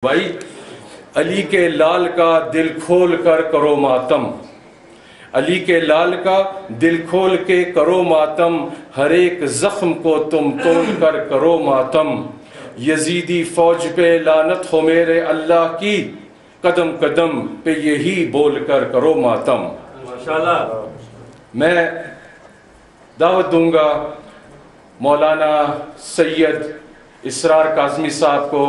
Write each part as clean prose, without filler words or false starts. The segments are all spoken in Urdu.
بھائی علی کے لال کا دل کھول کر کرو ماتم، علی کے لال کا دل کھول کے کرو ماتم، ہر ایک زخم کو تم تول کر کرو ماتم، یزیدی فوج پہ لعنت ہو میرے اللہ کی، قدم قدم پہ یہی بول کر کرو ماتم۔ ماشاءاللہ۔ میں دعوت دوں گا مولانا سید اسرار کاظمی صاحب کو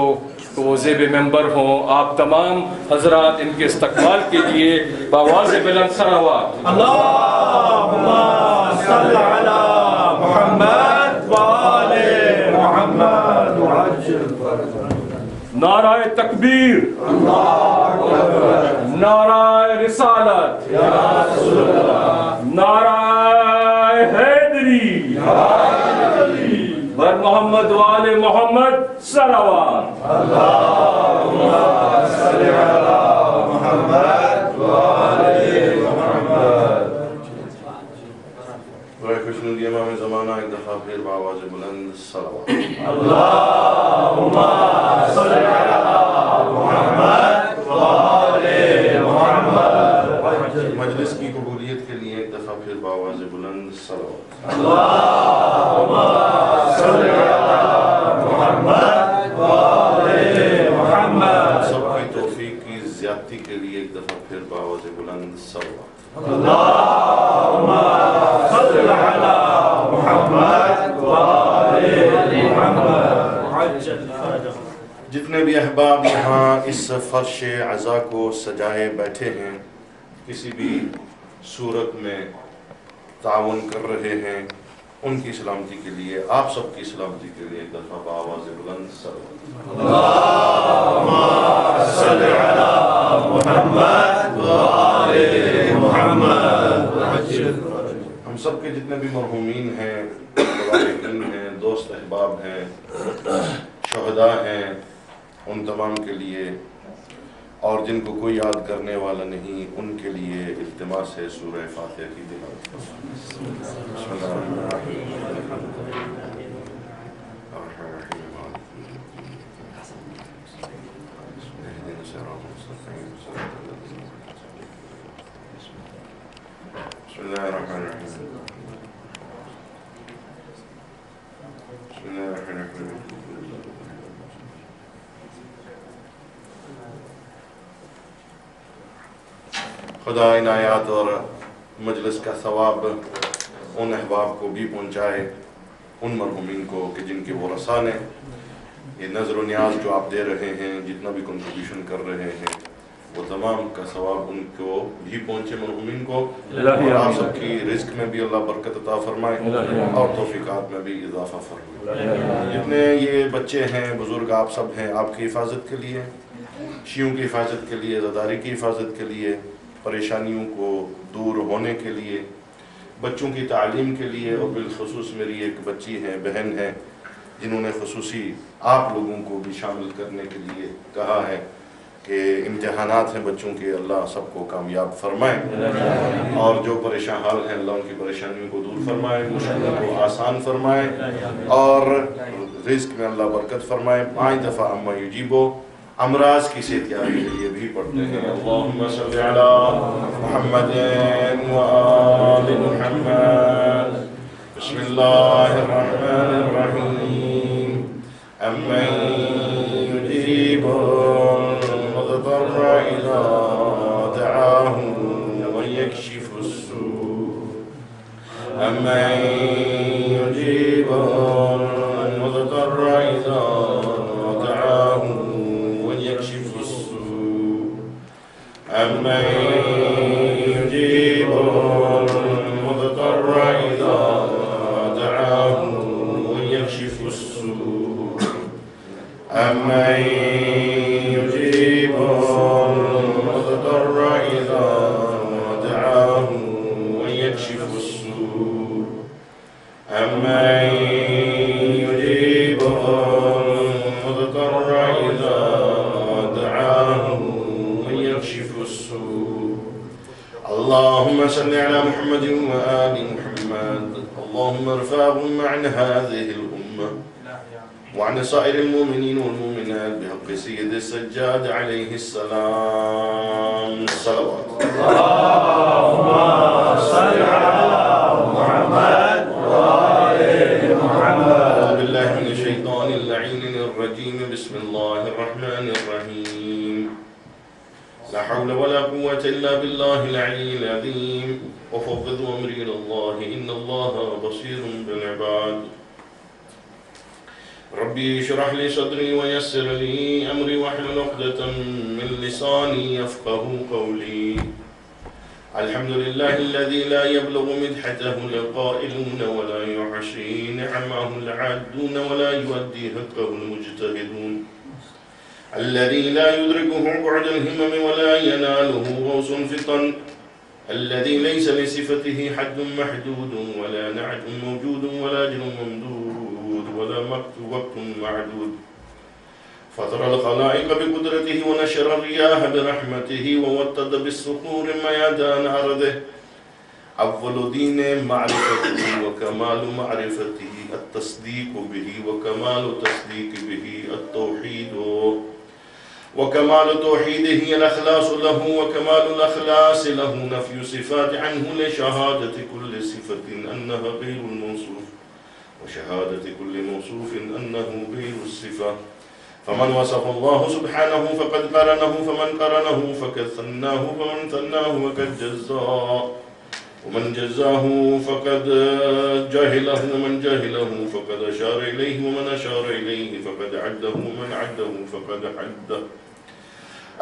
وہ زیب ممبر ہوں۔ آپ تمام حضرات ان کے استقبال کے لیے بآواز بلند صلوات اللہم صل علی محمد وآل محمد وعجل فرجہ۔ نعرہ تکبیر، نعرہ رسالت، نعرہ حیدری، بر محمد وآل محمد صلوات۔ اللہم صل علی محمد وآل محمد۔ برائے خوشنودی امام زمانہ ایک دفعہ پھر بآواز بلند صلوات۔ اللہم صل علی محمد وآل محمد۔ مجلس کی قبولیت کے لیے ایک دفعہ پھر بآواز بلند صلوات۔ اللہم صل علی محمد وآل محمد۔ سب کی توفیق کی زیادتی کے لیے ایک دفعہ پھر بآواز بلند صلوات۔ اللہم صل علی محمد وآل محمد عجل فرجہ۔ جتنے بھی احباب یہاں اس فرش عزا کو سجائے بیٹھے ہیں، کسی بھی صورت میں تعاون کر رہے ہیں، ان کی سلامتی کے لیے، آپ سب کی سلامتی کے لیے ایک دفعہ بآواز بلند صلوات۔ اللہم صل علی محمد وآل محمد عجل فرجہ۔ ہم سب کے جتنے بھی مرحومین ہیں، مبارکین ہیں، دوست احباب ہیں، شہداء ہیں، ان تمام کے لیے، اور جن کو کوئی یاد کرنے والا نہیں، ان کے لیے التماس ہے سورہ فاتحہ کی تلاوت۔ بسم اللہ الرحمن الرحیم۔ اهدنا الصراط المستقيم صراط الذين أنعمت عليهم۔ بسم الله الرحمن الرحيم۔ بسم الله الرحمن الرحيم۔ خدا عنایات اور مجلس کا ثواب ان احباب کو بھی پہنچائے، ان مرحومین کو کہ جن کے ورثاء نے یہ نظر و نیاز جو آپ دے رہے ہیں، جتنا بھی کنٹریبیوشن کر رہے ہیں، وہ تمام کا ثواب ان کو بھی پہنچے، مرحومین کو، اور آپ سب کی رزق میں بھی اللہ برکت عطا فرمائے اور توفیقات میں بھی اضافہ فرمائے۔ جتنے یہ بچے ہیں، بزرگ آپ سب ہیں، آپ کی حفاظت کے لیے، شیعوں کی حفاظت کے لیے، زداری کی حفاظت کے لیے، پریشانیوں کو دور ہونے کے لیے، بچوں کی تعلیم کے لیے، اور بالخصوص میری ایک بچی ہے، بہن ہے، جنہوں نے خصوصی آپ لوگوں کو بھی شامل کرنے کے لیے کہا ہے کہ امتحانات ہیں بچوں کے، اللہ سب کو کامیاب فرمائے، اور جو پریشان حال ہیں اللہ ان کی پریشانیوں کو دور فرمائے، مشکلوں کو آسان فرمائے، اور رزق میں اللہ برکت فرمائے۔ 5 دفعہ اما یجیبو امراض کی صحتیابی کے لیے بھی پڑھتے ہیں۔ اللہم صل علی محمد وآل محمد۔ بسم اللہ الرحمن الرحیم۔ امن یجیب المضطر اذا دعاہ ویکشف السوء۔ امن یجیب المضطر اذا دعاہ أَمَّن يُجِيبُ الْمُضْطَرَّ إِذَا دَعَاهُ وَيَكْشِفُ السُّوءَ۔ أَمَّن يُجِيبُ الْمُضْطَرَّ إِذَا دَعَاهُ وَيَكْشِفُ السُّوءَ۔ أَمَّن يُجِيبُ الْمُضْطَرَّ إِذَا دَعَاهُ وَيَكْشِفُ السُّوءَ۔ اللهم صل على محمد وآل محمد۔ اللهم ارفعهم عن هذه الأمة وعن سائر المؤمنين والمؤمنات بحق سيد السجاد عليه السلام. صلوات. اللهم صل على محمد وآل محمد. أعوذ بالله من الشيطان اللعين الرجيم. بسم الله الرحمن الرحيم. لا حول ولا قوة إلا بالله العلي العظيم. وفوض أمري إلى الله إن الله بصير بالعباد. ربي اشرح لي صدري ويسر لي أمري واحلل عقدة من لساني يفقه قولي. الحمد لله الذي لا يبلغ مدحته القائلون ولا يحصي نعمه العادون ولا يؤدي حقه المجتهدون. الذي لا يدركه بعد الهمم ولا يناله غوص فطن. الذي ليس لصفته حد محدود ولا نعت موجود ولا أجر ممدود ولا وقت معدود. فطر الخلائق بقدرته ونشر الرياح برحمته ووطد بالصخور ميادان أرضه. أول دين معرفته وكمال معرفته التصديق به وكمال التصديق به التوحيد وكمال توحيده الأخلاص له وكمال الأخلاص له نفي صفات عنه لشهادة كل صفة أنها غير الموصوف وشهادة كل موصوف أنه غير الصفة. فمن وصف الله سبحانه فقد قرنه فمن قرنه فقد ثناه فمن ثناه فقد جزاه ومن جزاه فقد جهله ومن جهله فقد أشار إليه ومن أشار إليه فقد عده ومن عده فقد حده.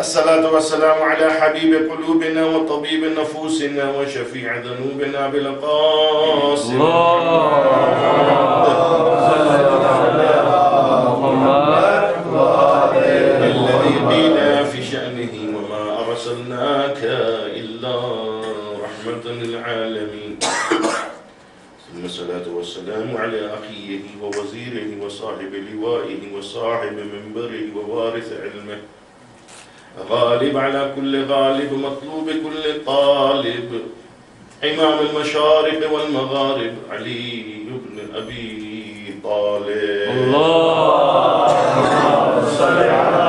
الصلاة والسلام على حبيب قلوبنا وطبيب نفوسنا وشفيع ذنوبنا بالقاسم الذي قيل في شأنه وما أرسلناك إلا رحمة للعالمين. ثم الصلاة والسلام على أخيه ووزيره وصاحب لوائه وصاحب منبره ووارث علمه غالب على كل غالب مطلوب كل طالب إمام المشارق والمغارب علي بن أبي طالب. اللهم صل على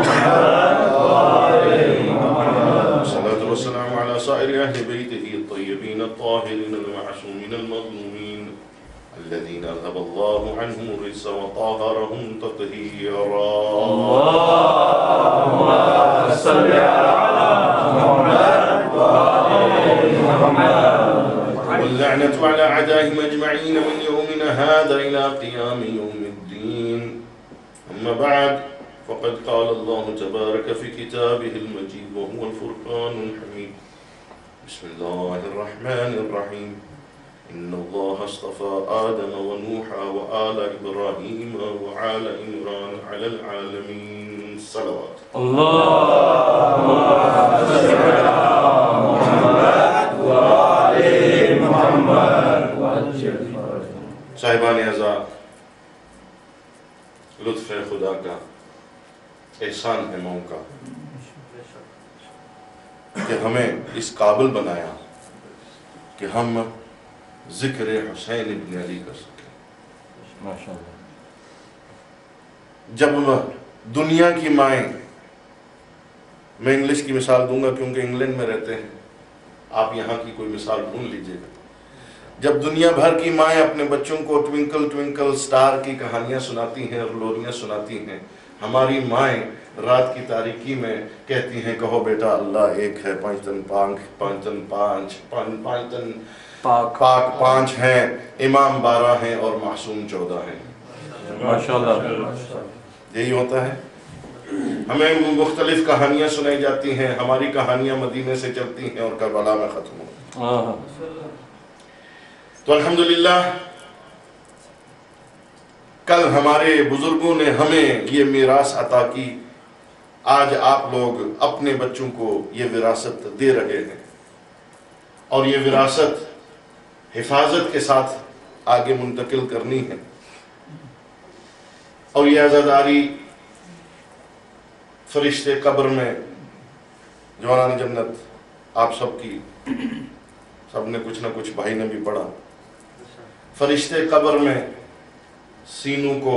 محمد وآل محمد. الصلاة والسلام على سائر أهل بيته الطيبين الطاهرين المعصومين المظلومين الذين أذهب الله عنهم الرجس وطهرهم تطهيرا. اللهم صل على محمد وآل محمد. واللعنة على أعدائهم أجمعين من يومنا هذا إلى قيام يوم الدين. أما بعد فقد قال الله تبارك في كتابه المجيد وهو الفرقان الحميد. بسم الله الرحمن الرحيم. إن الله اصطفى آدم ونوحا وآل إبراهيم وآل عمران على العالمين. صلوات. اللهم صل على محمد وآل محمد. صاحبان اعزاء، لطف خدا کا احسان ہے ماؤں کا کہ ہمیں اس قابل بنایا کہ ہم ذکر حسین ابن علی کر سکیں. ماشاءاللہ. جب دنیا کی مائیں، میں انگلش کی مثال دوں گا کیونکہ انگلینڈ میں رہتے ہیں، آپ یہاں کی کوئی مثال ڈھونڈ لیجئے گا. جب دنیا بھر کی مائیں اپنے بچوں کو ٹوینکل ٹوینکل سٹار کی کہانیاں سناتی ہیں اور لوریاں سناتی ہیں، ہماری مائیں رات کی تاریکی میں کہتی ہیں کہو بیٹا اللہ ایک ہے، پانچ تن پاک پانچ ہیں، امام 12 ہیں اور معصوم 14 ہیں. ماشاءاللہ. یہی ہوتا ہے. ہمیں مختلف کہانیاں سنائی جاتی ہیں، ہماری کہانیاں مدینے سے چلتی ہیں اور کربلا میں ختم ہوتی ہیں. تو الحمدللہ کل ہمارے بزرگوں نے ہمیں یہ میراث عطا کی. آج آپ لوگ اپنے بچوں کو یہ وراثت دے رہے ہیں اور یہ وراثت حفاظت کے ساتھ آگے منتقل کرنی ہے. اور یہ عزاداری فرشتے قبر میں جوانان جنت آپ سب کی، سب نے کچھ نہ کچھ بھائی نے بھی پڑھا. فرشتے قبر میں سینوں کو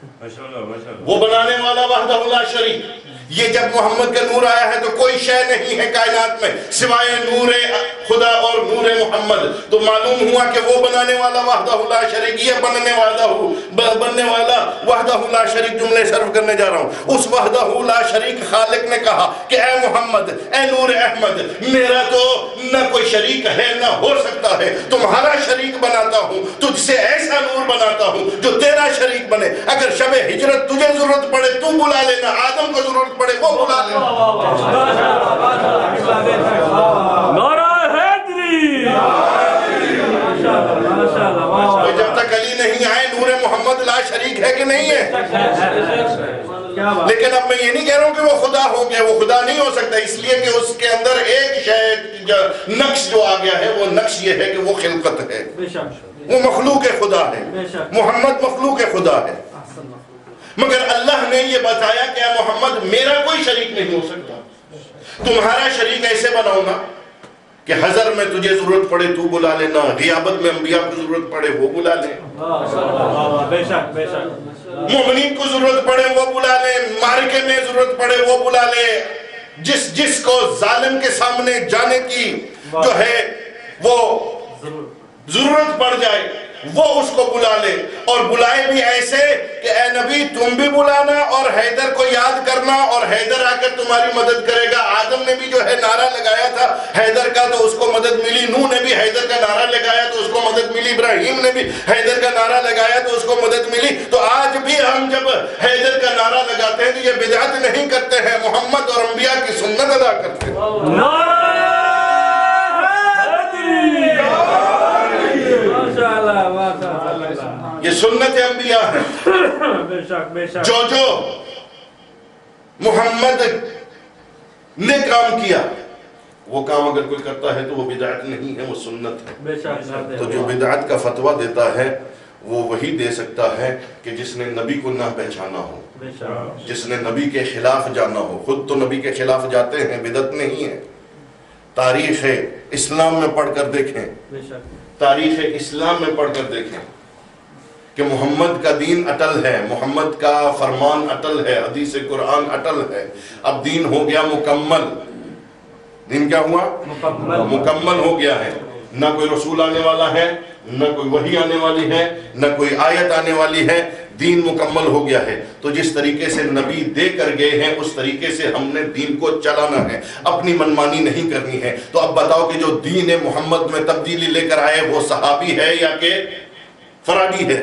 وہ بنانے والا وحدہ لا شریک. یہ جب محمد کا نور آیا ہے تو کوئی شے نہیں ہے کائنات میں سوائے نور خدا اور نور محمد. تو معلوم ہوا کہ وہ بنانے والا وحدہ لا شریک, یہ بننے والا وحدہ لا شریک جملے صرف کرنے جا رہا ہوں. اس وحدہ لا شریک خالق نے کہا کہ اے محمد, اے نور احمد, میرا تو نہ کوئی شریک ہے نہ ہو سکتا ہے, تمہارا شریک بناتا ہوں, تجھ سے ایسا نور بناتا ہوں جو تیرا شریک بنے. اگر شب ہجرت تجھے ضرورت پڑے تو بلا لینا, آدم کو ضرورت پڑے وہ بلا لینا. نعرہ حیدری. جب تک علی نہیں آئے نور محمد لا شریک ہے کہ نہیں ہے؟ لیکن اب میں یہ نہیں کہہ رہا ہوں کہ وہ خدا ہو گیا, وہ خدا نہیں ہو سکتا, اس لیے کہ اس کے اندر ایک شے نقش جو آ گیا ہے, وہ نقش یہ ہے کہ وہ خلقت ہے, وہ مخلوق خدا ہے. محمد مخلوق خدا ہے, مگر اللہ نے یہ بتایا کہ اے محمد میرا کوئی شریک نہیں ہو سکتا. تمہارا شریک ایسے بناؤں گا کہ حضر میں تجھے ضرورت پڑے تو بلا لینا, غیابت میں انبیاء کو ضرورت پڑے وہ بلا لیں, مومنین کو ضرورت پڑے وہ بلا لیں, معرکے میں ضرورت پڑے وہ بلا لیں, جس کو ظالم کے سامنے جانے کی جو ہے وہ ضرورت پڑ جائے وہ اس کو بلا لے. اور بلائے بھی ایسے کہ اے نبی تم بھی بلانا اور حیدر کو یاد کرنا, اور حیدر آ کر تمہاری مدد کرے گا. آدم نے بھی جو ہے نعرہ لگایا تھا حیدر کا تو اس کو مدد ملی, نوح نے بھی حیدر کا نعرہ لگایا تو اس کو مدد ملی, ابراہیم نے بھی حیدر کا نعرہ لگایا تو اس کو مدد ملی. تو آج بھی ہم جب حیدر کا نعرہ لگاتے ہیں تو یہ بدعت نہیں کرتے ہیں, محمد اور انبیاء کی سنت ادا کرتے ہیں. یہ سنت انبیاء ہے. جو محمد نے کام کیا وہ کام اگر کوئی کرتا ہے تو وہ بدعت نہیں ہے, وہ سنت ہے. تو جو بدعت کا فتویٰ دیتا ہے وہ وہی دے سکتا ہے کہ جس نے نبی کو نہ پہچانا ہو, جس نے نبی کے خلاف جانا ہو. خود تو نبی کے خلاف جاتے ہیں, بدعت نہیں ہے. تاریخ اسلام میں پڑھ کر دیکھیں, تاریخ اسلام میں پڑھ کر دیکھیں کہ محمد کا دین اٹل ہے, محمد کا فرمان اٹل ہے, حدیث قرآن اٹل ہے. اب دین ہو گیا مکمل. دین کیا ہوا؟ مکمل ہو گیا ہے. نہ کوئی رسول آنے والا ہے, نہ کوئی وحی آنے والی ہے, نہ کوئی آیت آنے والی ہے. دین مکمل ہو گیا ہے. تو جس طریقے سے نبی دے کر گئے ہیں اس طریقے سے ہم نے دین کو چلانا ہے, اپنی منمانی نہیں کرنی ہے. تو اب بتاؤ کہ جو دین محمد میں تبدیلی لے کر آئے وہ صحابی ہے یا کہ فرادی ہے؟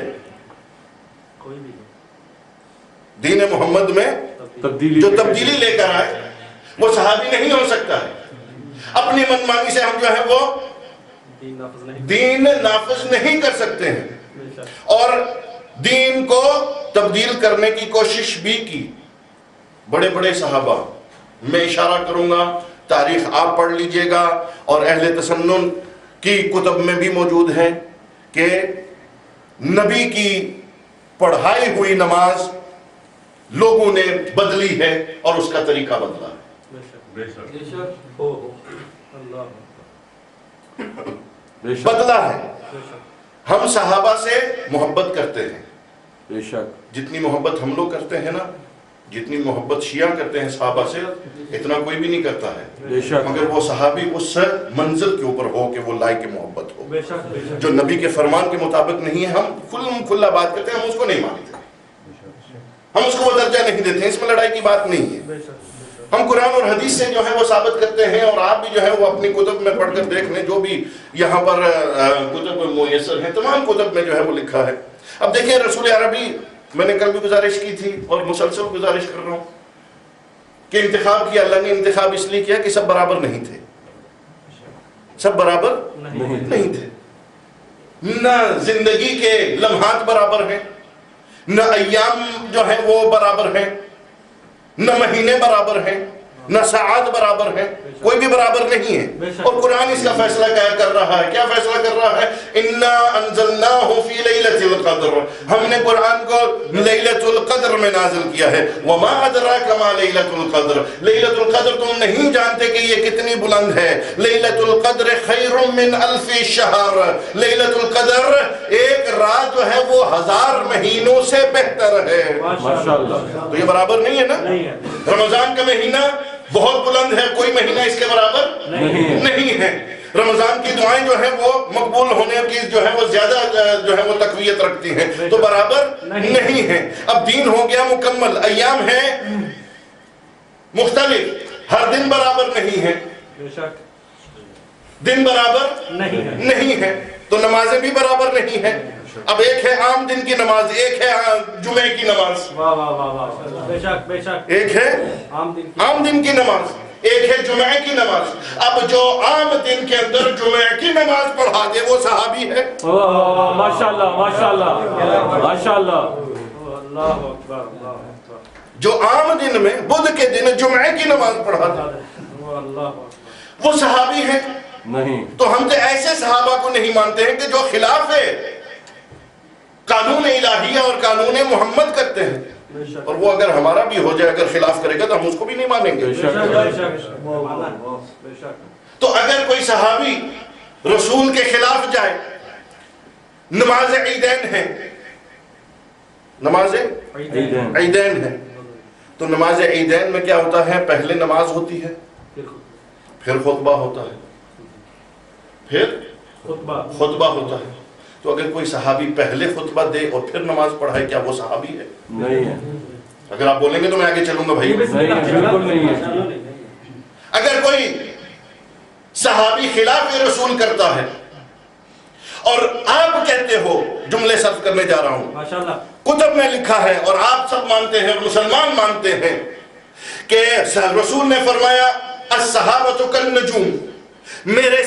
دین محمد میں جو تبدیلی لے کر آئے وہ صحابی نہیں ہو سکتا ہے. اپنی منمانی سے ہم جو ہے وہ دین نافذ نہیں کر سکتے ہیں. اور دین کو تبدیل کرنے کی کوشش بھی کی بڑے بڑے صحابہ. میں اشارہ کروں گا, تاریخ آپ پڑھ لیجئے گا, اور اہل تسنن کی کتب میں بھی موجود ہے کہ نبی کی پڑھائی ہوئی نماز لوگوں نے بدلی ہے اور اس کا طریقہ بدلا ہے. بدلا ہے. ہم صحابہ سے محبت کرتے ہیں, بے شک. جتنی محبت ہم لوگ کرتے ہیں نا, جتنی محبت شیعہ کرتے ہیں صحابہ سے, اتنا کوئی بھی نہیں کرتا ہے. بے شک. مگر وہ صحابی اس منزل کے اوپر ہو کہ وہ لائق محبت ہو. جو نبی کے فرمان کے مطابق نہیں ہے, ہم کھلا بات کرتے ہیں, ہم اس کو نہیں مانتے, ہم اس کو وہ درجہ نہیں دیتے ہیں. اس میں لڑائی کی بات نہیں ہے. ہم قرآن اور حدیث سے جو ہے وہ ثابت کرتے ہیں, اور آپ بھی جو ہے وہ اپنی کتب میں پڑھ کر دیکھ لیں, جو بھی یہاں پر کتب میسر ہیں تمام کتب میں جو ہے وہ لکھا ہے. اب دیکھیں رسول عربی, میں نے کل بھی گزارش کی تھی اور مسلسل گزارش کر رہا ہوں کہ انتخاب کیا اللہ نے. انتخاب اس لیے کیا کہ سب برابر نہیں تھے, سب برابر نہیں تھے. نہ زندگی کے لمحات برابر ہیں, نہ ایام جو ہیں وہ برابر ہیں, نہ مہینے برابر ہیں, نہ ساعات برابر ہیں، کوئی بھی برابر نہیں ہے. اور قرآن اس کا فیصلہ کیا کر رہا ہے؟ کیا فیصلہ کر رہا ہے؟ اِنَّا أَنزَلْنَاهُ فِي لَيْلَةِ الْقَدْرِ، ہم نے قرآن کو لیلۃ القدر میں نازل کیا ہے. وَمَا أَدْرَاكَ مَا لَيْلَةُ الْقَدْرِ، لیلۃ القدر تم نہیں جانتے کہ یہ کتنی بلند ہے. لیلۃ القدر خیر من الف شہر، لیلۃ القدر ایک رات جو ہے وہ 1000 مہینوں سے بہتر ہے. ماشاءاللہ. تو یہ برابر نہیں ہے نا. رمضان کا مہینہ بہت بلند ہے، کوئی مہینہ اس کے برابر نہیں ہے. رمضان کی دعائیں جو ہیں وہ مقبول ہونے کی جو ہے وہ زیادہ جو ہے وہ تقویت رکھتی ہیں، تو برابر نہیں ہے. اب دین ہو گیا مکمل، ایام ہیں مختلف، ہر دن برابر نہیں ہے، دن برابر نہیں ہے، تو نمازیں بھی برابر نہیں ہیں. اب ایک ہے عام دن کی نماز، ایک ہے جمعے کی نماز. ایک ہے عام دن کی نماز، ایک ہے جمعے کی نماز. اب جو عام دن کے اندر جمعے کی نماز پڑھا دے وہ صحابی ہے. ماشاءاللہ ماشاءاللہ ماشاءاللہ. جو عام دن میں بدھ کے دن جمعے کی نماز پڑھا دے وہ صحابی ہے. نہیں. تو ہم تو ایسے صحابہ کو نہیں مانتے ہیں کہ جو خلاف ہے قانون الہیہ اور قانون محمد کرتے ہیں. اور وہ اگر ہمارا بھی ہو جائے، اگر خلاف کرے گا تو ہم اس کو بھی نہیں مانیں گے. تو اگر کوئی صحابی رسول کے خلاف جائے، نماز عیدین ہے، نماز عیدین ہے، تو نماز عیدین میں کیا ہوتا ہے؟ پہلے نماز ہوتی ہے، پھر خطبہ ہوتا ہے، پھر خطبہ ہوتا ہے. تو اگر کوئی صحابی پہلے خطبہ دے اور پھر نماز پڑھائے، کیا وہ صحابی ہے؟ نہیں ہے. اگر آپ بولیں گے تو میں آگے چلوں گا بھائی. بالکل نہیں ہے. اگر کوئی صحابی خلاف رسول کرتا ہے اور آپ کہتے ہو، جملے صرف کرنے جا رہا ہوں، کتب میں لکھا ہے اور آپ سب مانتے ہیں، مسلمان مانتے ہیں کہ رسول نے فرمایا الصحابۃ کالنجوم، میرے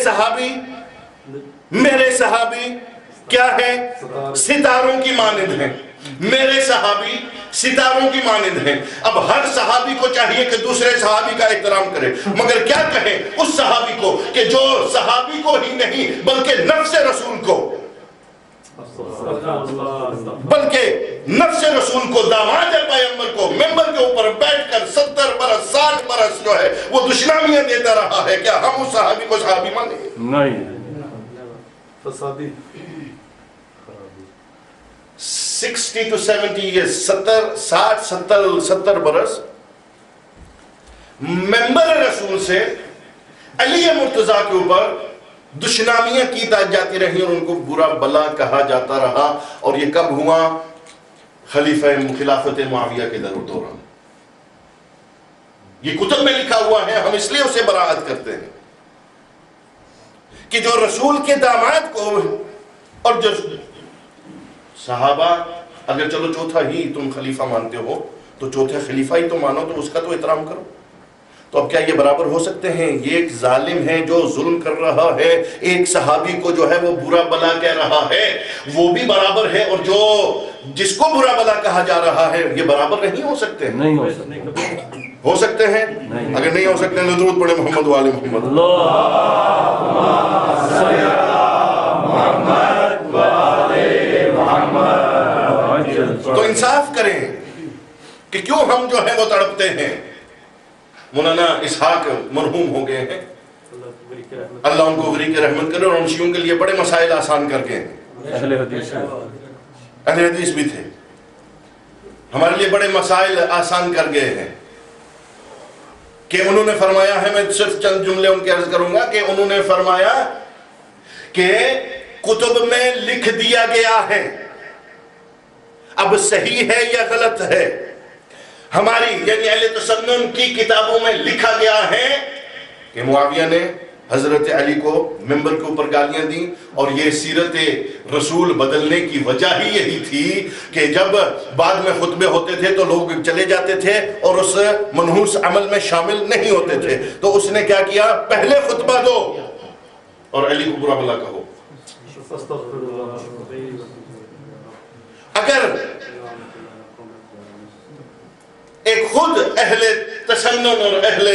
صحابی کیا ہے؟ ستاروں کی مانند ہیں. میرے صحابی ستاروں کی مانند ہیں. اب ہر صحابی کو چاہیے کہ دوسرے صحابی کا احترام کرے، مگر کیا کہیں اس صحابی کو کہ جو صحابی کو ہی نہیں بلکہ نفس رسول کو، بلکہ نفس رسول کو، داماد پیغمبر کو ممبر کے اوپر بیٹھ کر 70 برس 60 برس جو ہے وہ دشنامیاں دیتا رہا ہے، کیا ہم اس صحابی کو صحابی مانیں گے؟ نہیں. فسادی 60 to 70 years، 70 برس ممبر رسول سے علی مرتضیٰ کے اوپر دشنامیاں کی جاتی رہی اور ان کو برا بلا کہا جاتا رہا. اور یہ کب ہوا؟ خلیفہ خلافت معاویہ کے دوران. یہ کتب میں لکھا ہوا ہے، ہم اس لیے اسے براءت کرتے ہیں کہ جو رسول کے داماد کو، اور جو صحابہ، اگر چلو چوتھا ہی تم خلیفہ مانتے ہو تو چوتھے خلیفہ ہی تو مانو، تو اس کا تو احترام کرو. تو اب کیا یہ برابر ہو سکتے ہیں؟ یہ ایک ظالم ہے جو ظلم کر رہا ہے، ایک صحابی کو جو ہے وہ برا بلا کہہ رہا ہے، وہ بھی برابر ہے، اور جو جس کو برا بلا کہا جا رہا ہے یہ برابر نہیں ہو سکتے. نہیں ہو سکتے. ہو سکتے ہیں؟ اگر نہیں ہو سکتے ہیں تو درود پڑھیں محمد و آل محمد. تو انصاف کریں کہ کیوں ہم جو ہے وہ تڑپتے ہیں. مولانا اسحاق مرحوم ہو گئے ہیں، اللہ ان کو غریق رحمت کرے، اور ان شیعوں کے لیے بڑے مسائل آسان کر گئے ہیں. اہل حدیث بھی تھے، ہمارے لیے بڑے مسائل آسان کر گئے ہیں. کہ انہوں نے فرمایا ہے، میں صرف چند جملے ان کے عرض کروں گا، کہ انہوں نے فرمایا کہ کتب میں لکھ دیا گیا ہے، اب صحیح ہے یا غلط ہے، ہماری یعنی اہل تسنن کی کتابوں میں لکھا گیا ہے کہ معاویہ نے حضرت علی کو ممبر کے اوپر گالیاں دیں، اور یہ سیرت رسول بدلنے کی وجہ ہی یہی تھی کہ جب بعد میں خطبے ہوتے تھے تو لوگ چلے جاتے تھے اور اس منحوس عمل میں شامل نہیں ہوتے تھے. تو اس نے کیا کیا؟ پہلے خطبہ دو اور علی کو برا بھلا کہو. اگر ایک خود اہل تسنن اور اہل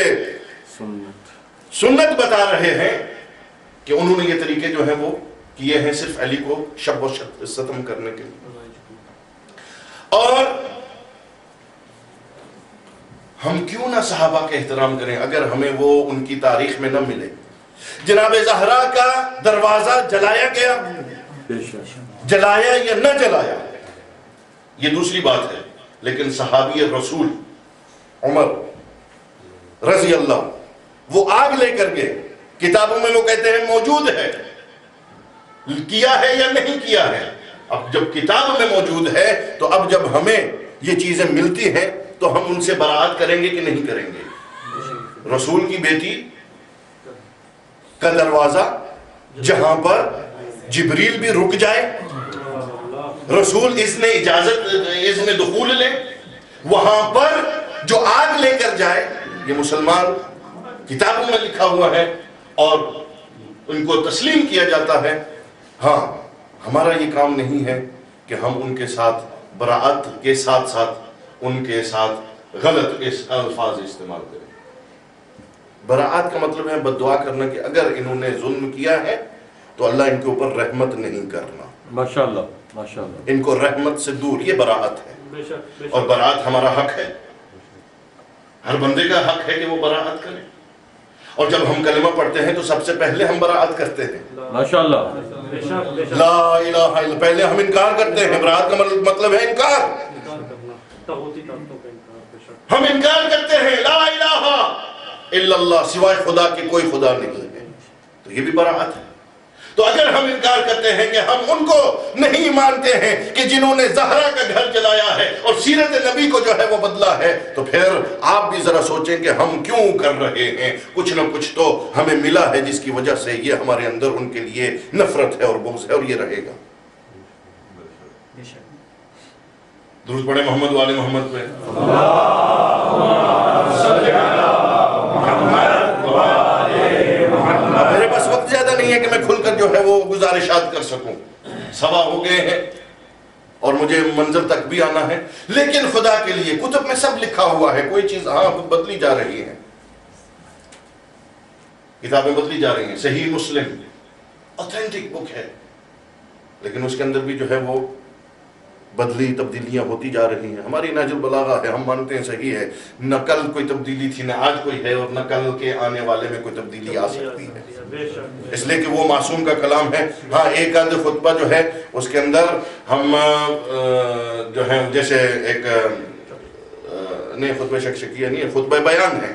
سنت بتا رہے ہیں کہ انہوں نے یہ طریقے جو ہیں وہ کیے ہیں صرف علی کو شب و ستم کرنے کے لیے. اور ہم کیوں نہ صحابہ کا احترام کریں اگر ہمیں وہ ان کی تاریخ میں نہ ملے. جناب زہرا کا دروازہ جلایا گیا، جلایا یا نہ جلایا یہ دوسری بات ہے، لیکن صحابی رسول عمر رضی اللہ وہ آگ لے کر گئے. کتابوں میں وہ کہتے ہیں موجود ہے، کیا ہے یا نہیں کیا ہے. اب جب کتاب میں موجود ہے تو اب جب ہمیں یہ چیزیں ملتی ہیں تو ہم ان سے برات کریں گے کہ نہیں کریں گے. رسول کی بیٹی کا دروازہ جہاں پر جبریل بھی رک جائے، رسول اذن دخول لے، وہاں پر جو آگ لے کر جائے، یہ مسلمان کتابوں میں لکھا ہوا ہے اور ان کو تسلیم کیا جاتا ہے. ہاں ہمارا یہ کام نہیں ہے کہ ہم ان کے ساتھ براعت کے ساتھ ساتھ ان کے ساتھ غلط الفاظ استعمال کریں. براعت کا مطلب ہے بد دعا کرنا کہ اگر انہوں نے ظلم کیا ہے تو اللہ ان کے اوپر رحمت نہیں کرنا، ماشاءاللہ ماشاءاللہ، ان کو رحمت سے دور. یہ براعت ہے اور براعت ہمارا حق ہے، ہر بندے کا حق ہے کہ وہ براعت کرے. اور جب ہم کلمہ پڑھتے ہیں تو سب سے پہلے ہم براعت کرتے ہیں. ماشاءاللہ، لا الہ الا، پہلے ہم انکار کرتے ہیں. براعت کا مطلب ہے انکار. ہم انکار کرتے ہیں لا الہ الا اللہ، سوائے خدا کے کوئی خدا نہیں ہے. تو یہ بھی براعت ہے. تو اگر ہم انکار کرتے ہیں کہ ہم ان کو نہیں مانتے ہیں کہ جنہوں نے زہرا کا گھر جلایا ہے اور سیرت نبی کو جو ہے وہ بدلا ہے، تو پھر آپ بھی ذرا سوچیں کہ ہم کیوں کر رہے ہیں. کچھ نہ کچھ تو ہمیں ملا ہے جس کی وجہ سے یہ ہمارے اندر ان کے لیے نفرت ہے اور بغض ہے، اور یہ رہے گا. درود پڑھیں محمد والے محمد پہ. میرے پاس وقت زیادہ نہیں ہے کہ میں کھل کر جو ہے وہ گزارشات کر سکوں. سوا ہو گئے ہیں اور مجھے منزل تک بھی آنا ہے. لیکن خدا کے لیے کتب میں سب لکھا ہوا ہے. کوئی چیز ہاں بدلی جا رہی ہے، کتابیں بدلی جا رہی ہیں. صحیح مسلم اوتھینٹک بک ہے، لیکن اس کے اندر بھی جو ہے وہ بدلی تبدیلیاں ہوتی جا رہی ہیں. ہماری نہج البلاغہ ہے، ہم مانتے ہیں صحیح ہے. نہ کل کوئی تبدیلی تھی، نہ آج کوئی ہے، اور نہ کل کے آنے والے میں کوئی تبدیلی آ سکتی ہے، اس لیے کہ وہ معصوم کا کلام ہے. ہاں ایک آدھ خطبہ جو ہے اس کے اندر ہم جو ہے جیسے ایک نہیں خطبہ شکشکیہ نہیں ہے، خطبہ بیان ہے،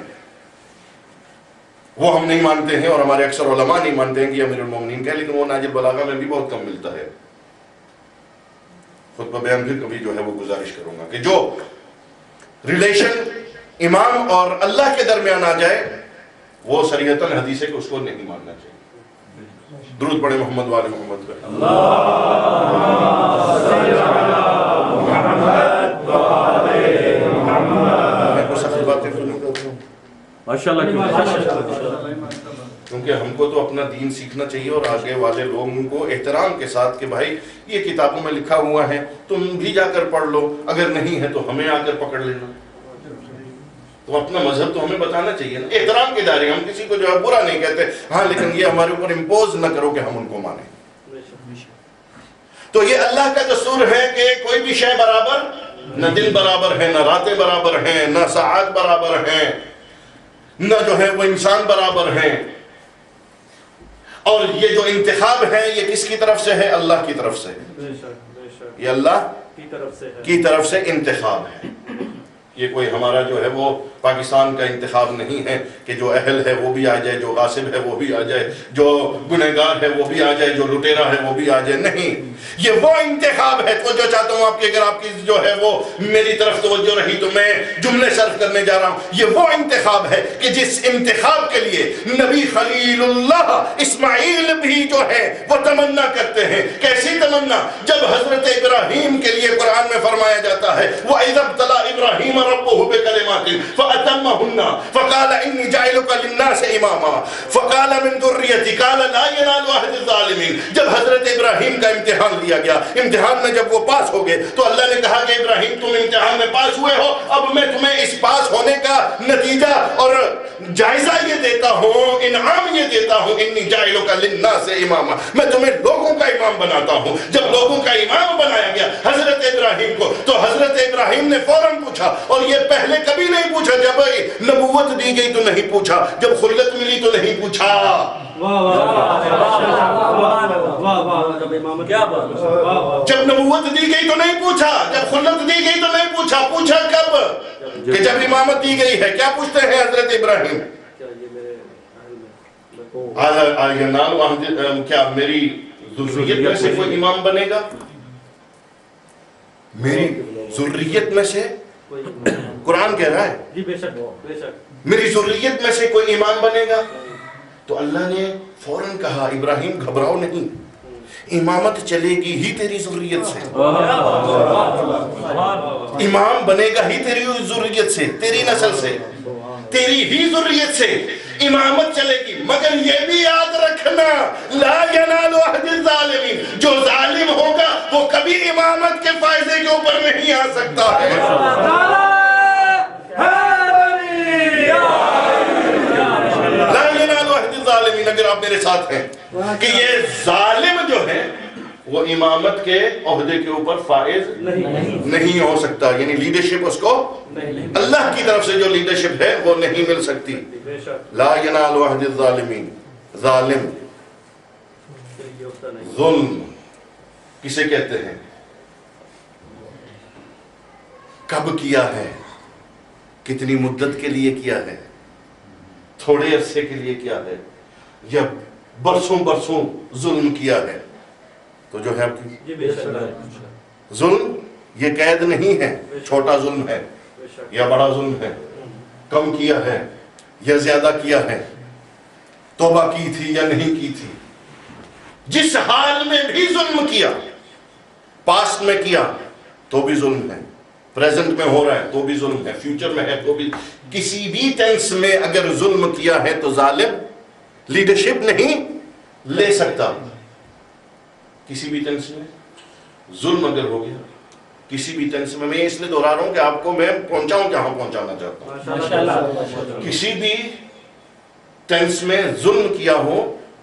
وہ ہم نہیں مانتے ہیں اور ہمارے اکثر علماء نہیں مانتے ہیں کہ امیر المومنین کا ہے، لیکن وہ نہج البلاغہ میں بھی بہت کم ملتا ہے. خطبہ بیان پھر کبھی جو ہے وہ گزارش کروں گا کہ جو ریلیشن امام اور اللہ کے درمیان آ جائے وہ شریعتاً حدیث ہے کہ اس کو نہیں ماننا چاہیے. درود پڑھیں محمد والے محمد پہ. میں کو سخت باتیں کیونکہ ہم کو تو اپنا دین سیکھنا چاہیے اور آگے والے لوگوں کو احترام کے ساتھ کہ بھائی یہ کتابوں میں لکھا ہوا ہے، تم بھی جا کر پڑھ لو، اگر نہیں ہے تو ہمیں آ کر پکڑ لینا. تو اپنا مذہب تو ہمیں بتانا چاہیے نا. احترام کے دائرے، ہم کسی کو جو ہے برا نہیں کہتے، ہاں لیکن یہ ہمارے اوپر امپوز نہ کرو کہ ہم ان کو مانیں. تو یہ اللہ کا دستور ہے کہ کوئی بھی شے برابر، نہ دن برابر ہے، نہ راتیں برابر ہیں، نہ ساعات برابر ہیں، نہ جو ہے وہ انسان برابر ہیں. اور یہ جو انتخاب ہے یہ کس کی طرف سے ہے؟ اللہ کی طرف سے. یہ اللہ کی طرف سے انتخاب ہے. یہ کوئی ہمارا جو ہے وہ پاکستان کا انتخاب نہیں ہے کہ جو اہل ہے وہ بھی آ جائے، جو غاصب ہے وہ بھی آ جائے، جو گنہگار ہے وہ بھی آ جائے، جو لٹیرا ہے وہ بھی آ جائے. نہیں، یہ وہ انتخاب ہے. تو جو چاہتا ہوں آپ کی، اگر آپ کی جو ہے وہ میری طرف توجہ رہی تو میں جملے صرف کرنے جا رہا ہوں. یہ وہ انتخاب ہے کہ جس انتخاب کے لیے نبی خلیل اللہ اسماعیل بھی جو ہے وہ تمنا کرتے ہیں. کیسی تمنا؟ جب حضرت ابراہیم کے لیے قرآن میں فرمایا جاتا ہے وَإِذَا ابْتَلَىٰ إِبْرَاهِيمَ رَبُّهُ بِكَلِمَاتٍ فَأَتَمَّهُنَّ فَقَالَ إِنِّي جَاعِلُكَ لِلنَّاسِ إِمَامًا قَالَ مِن ذُرِّيَّتِي قَالَ لَا يَنَالُ عَهْدِ الظَّالِمِينَ. جب حضرت ابراہیم کا امتحان لیا گیا، امتحان میں جب وہ پاس ہو گئے تو اللہ نے کہا کہ ابراہیم ابراہیم تم امتحان میں پاس ہوئے ہو، اب میں تمہیں اس پاس ہونے کا نتیجہ اور جائزہ یہ دیتا ہوں، انعام یہ دیتا ہوں، انی جاعلک للناس اماما، میں تمہیں لوگوں کا امام بناتا ہوں۔ جب لوگوں کا امام بنایا گیا حضرت ابراہیم کو، تو حضرت ابراہیم نے فوراً پوچھا، اور یہ پہلے کبھی نہیں پوچھا، جب نبوت دی گئی تو نہیں پوچھا، جب خلت ملی تو نہیں پوچھا۔ جب نبوت دی گئی تو نہیں پوچھا، جب خلت دی گئی تو نہیں پوچھا، پوچھا کب؟ کہ جب امامت دی گئی ہے۔ کیا پوچھتے ہیں حضرت ابراہیم؟ کیا میری ذریت میں سے کوئی امام بنے گا؟ میری ذریت میں سے، قرآن کہہ رہا ہے میری ذریت میں سے کوئی امام بنے گا؟ تو اللہ نے فوراً کہا ابراہیم گھبراؤ نہیں، امامت چلے گی ہی تیری ذریت سے، امام بنے گا ہی تیری ذریت سے، تیری نسل سے، تیری ہی ذریت سے امامت چلے گی۔ مگر یہ بھی یاد رکھنا، لا ینال عہد الظالمین، جو ظالم ہوگا وہ کبھی امامت کے فائدے کے اوپر نہیں آ سکتا ہے۔ لا ینال عہد الظالمین، اگر آپ میرے ساتھ ہیں کہ یہ ظالم جو ہے وہ امامت کے عہدے کے اوپر فائز نہیں ہو سکتا، یعنی لیڈرشپ اس کو اللہ کی طرف سے جو لیڈرشپ ہے وہ نہیں مل سکتی۔ لا ینال عہد الظالمین، ظالم، ظلم کسے کہتے ہیں؟ کب کیا ہے، کتنی مدت کے لیے کیا ہے، تھوڑے عرصے کے لیے کیا ہے، یا برسوں برسوں ظلم کیا ہے، تو جو ہے آپ کی ظلم یہ قید نہیں ہے، چھوٹا ظلم ہے یا بڑا ظلم ہے، کم کیا ہے یا زیادہ کیا ہے، توبہ کی تھی یا نہیں کی تھی، جس حال میں بھی ظلم کیا، پاسٹ میں کیا تو بھی ظلم ہے، پریزنٹ میں ہو رہا ہے تو بھی ظلم ہے، فیوچر میں ہے تو بھی، کسی بھی ٹینس میں اگر ظلم کیا ہے تو ظالم لیڈرشپ نہیں لے سکتا۔ کسی بھی ٹینس میں ظلم اگر ہو گیا، کسی بھی ٹینس میں اس لیے دہرا رہا ہوں کہ آپ کو میں پہنچاؤں جہاں پہنچانا چاہتا ہوں، کسی بھی ٹینس میں ظلم کیا ہو،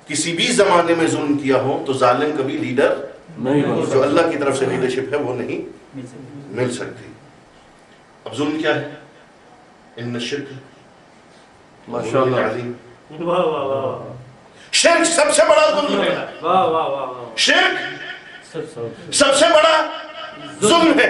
کسی بھی زمانے میں ظلم کیا ہو تو ظالم کبھی لیڈر نہیں، جو اللہ کی طرف سے لیڈرشپ ہے وہ نہیں مل سکتی۔ اب ظلم کیا ہے؟ ان الشرک عظیم، شرک سب سے بڑا ظلم ہے، شرک سب سے بڑا ظلم ہے۔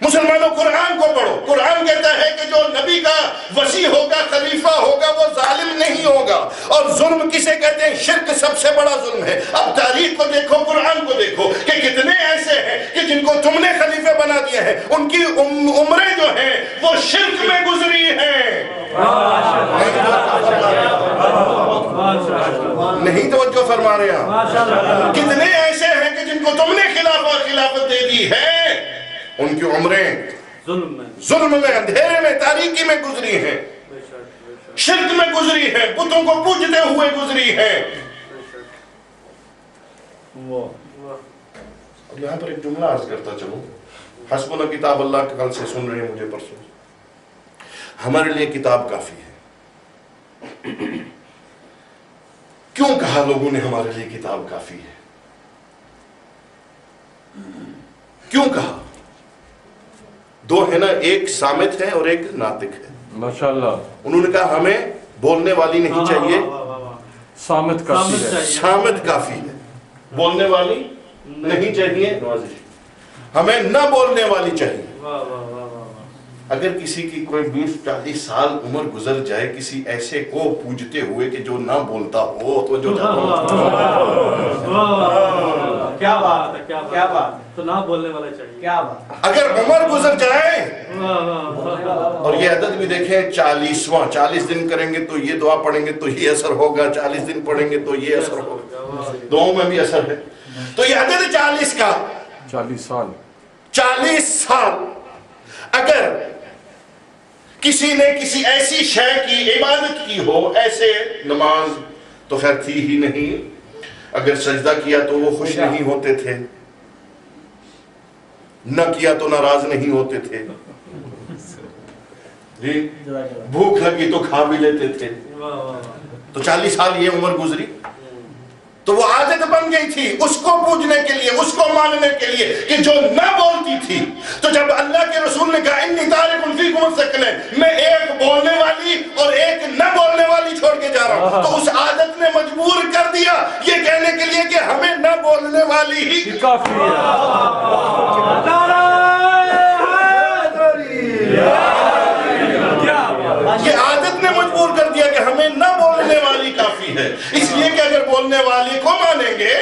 مسلمانوں قرآن کو پڑھو، قرآن کہتا ہے کہ جو نبی کا وصی ہوگا، خلیفہ ہوگا، وہ ظالم نہیں ہوگا۔ اور ظلم کسے کہتے ہیں؟ شرک سب سے بڑا ظلم ہے۔ اب تاریخ کو دیکھو، قرآن کو دیکھو کہ کتنے ایسے ہیں کہ جن کو تم نے خلیفہ بنا دیا ہے، ان کی عمریں جو ہیں وہ شرک میں گزری ہیں۔ نہیں توجہ فرما رہے ہیں؟ کتنے ایسے ہیں کہ جن کو تم نے خلافت دے دی ہے، ان کی عمریں ظلم میں، اندھیرے میں، تاریکی میں گزری ہیں، شرک میں گزری ہیں، بتوں کو پوجتے ہوئے گزری ہیں۔ اب یہاں پر ایک جملہ عرض کرتا چلوں، حسبنا کتاب اللہ کل سے سن رہے ہیں مجھے پرسوں، ہمارے لیے کتاب کافی ہے۔ کیوں کہا لوگوں نے ہمارے لیے کتاب کافی ہے؟ کیوں کہا؟ دو ہے نا، ایک صامت ہے اور ایک ناطق ہے۔ ماشاءاللہ، انہوں نے کہا ہمیں بولنے والی نہیں چاہیے، صامت کافی ہے، صامت کافی ہے، بولنے والی نہیں چاہیے، ہمیں نہ بولنے والی چاہیے۔ اگر کسی کی کوئی 20-40 سال عمر گزر جائے کسی ایسے کو پوجتے ہوئے کہ جو نہ بولتا ہو تو جو کیا بات ہے، کیا بات ہے، تو نہ بولنے والا چاہیے، کیا بات۔ اگر عمر گزر جائے، اور یہ عدد بھی دیکھیں 40واں، 40 دن کریں گے تو یہ دعا پڑھیں گے تو یہ اثر ہوگا، 40 دن پڑھیں گے تو یہ اثر ہوگا، دعاؤں میں بھی اثر ہے، تو یہ عدد 40 کا، 40 سال، 40 سال اگر کسی نے کسی ایسی شے کی عبادت کی ہو، ایسے نماز تو خیر تھی ہی نہیں، اگر سجدہ کیا تو وہ خوش نہیں ہوتے تھے، نہ کیا تو ناراض نہیں ہوتے تھے جی، بھوک لگی تو کھا بھی لیتے تھے. تو 40 سال یہ عمر گزری تو وہ عادت بن گئی تھی اس کو پوجنے کے لیے، اس کو ماننے کے لیے کہ جو نہ بولتی تھی. تو جب اللہ کے رسول نے کہا انی تارک فیکم الثقلین، میں ایک بولنے والی اور ایک نہ بولنے والی چھوڑ کے جا رہا ہوں، تو اس عادت نے مجبور کر دیا یہ کہنے کے لیے کہ ہمیں نہ بولنے والی ہی کافی ہے. یہ عادت نے مجبور کر دیا کہ ہمیں نہ بولنے والی کافی ہے. اس لیے کہ اگر بولنے والے کو مانیں گے،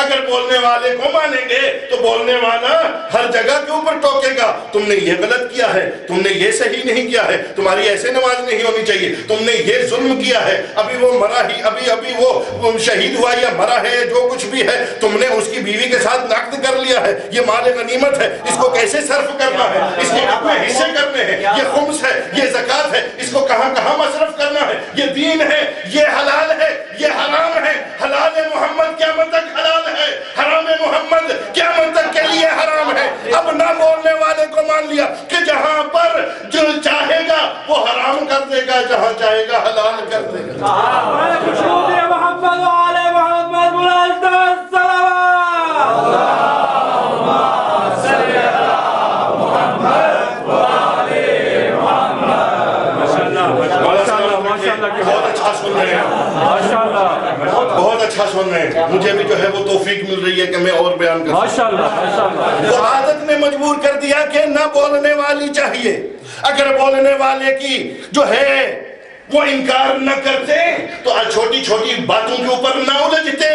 اگر بولنے والے کو مانیں گے تو بولنے والا ہر جگہ کے اوپر ٹوکے گا، تم نے یہ غلط کیا ہے، تم نے یہ صحیح نہیں کیا ہے، تمہاری ایسے نماز نہیں ہونی چاہیے، تم نے یہ ظلم کیا ہے، ابھی وہ مرا ہی، ابھی وہ شہید ہوا یا مرا ہے، جو کچھ بھی ہے تم نے اس کی بیوی کے ساتھ نقد کر لیا ہے، یہ مال غنیمت ہے، اس کو کیسے صرف کرنا ہے، اس کے کتنے حصے کرنے ہیں، یہ خمس ہے، یہ زکوٰۃ ہے، اس کو کہاں کہاں مصرف کرنا ہے، یہ دین ہے، یہ حلال ہے، یہ حرام ہے. حلال محمد قیامت تک حلال ہے، حرام محمد قیامت تک کے لیے حرام ہے. اب نہ بولنے والے کو مان لیا کہ جہاں پر جو چاہے گا وہ حرام کر دے گا، جہاں چاہے گا حلال کر دے گا. محمد وعلى محمد بہت اچھا سن رہے ہیں، بہت اچھا سن رہے ہیں. مجھے بھی جو ہے وہ توفیق مل رہی ہے کہ میں اور بیان کروں. وہ عادت نے مجبور کر دیا کہ نہ بولنے والی چاہیے. اگر بولنے والے کی جو ہے وہ انکار نہ کرتے تو چھوٹی چھوٹی باتوں کے اوپر نہ الجھتے.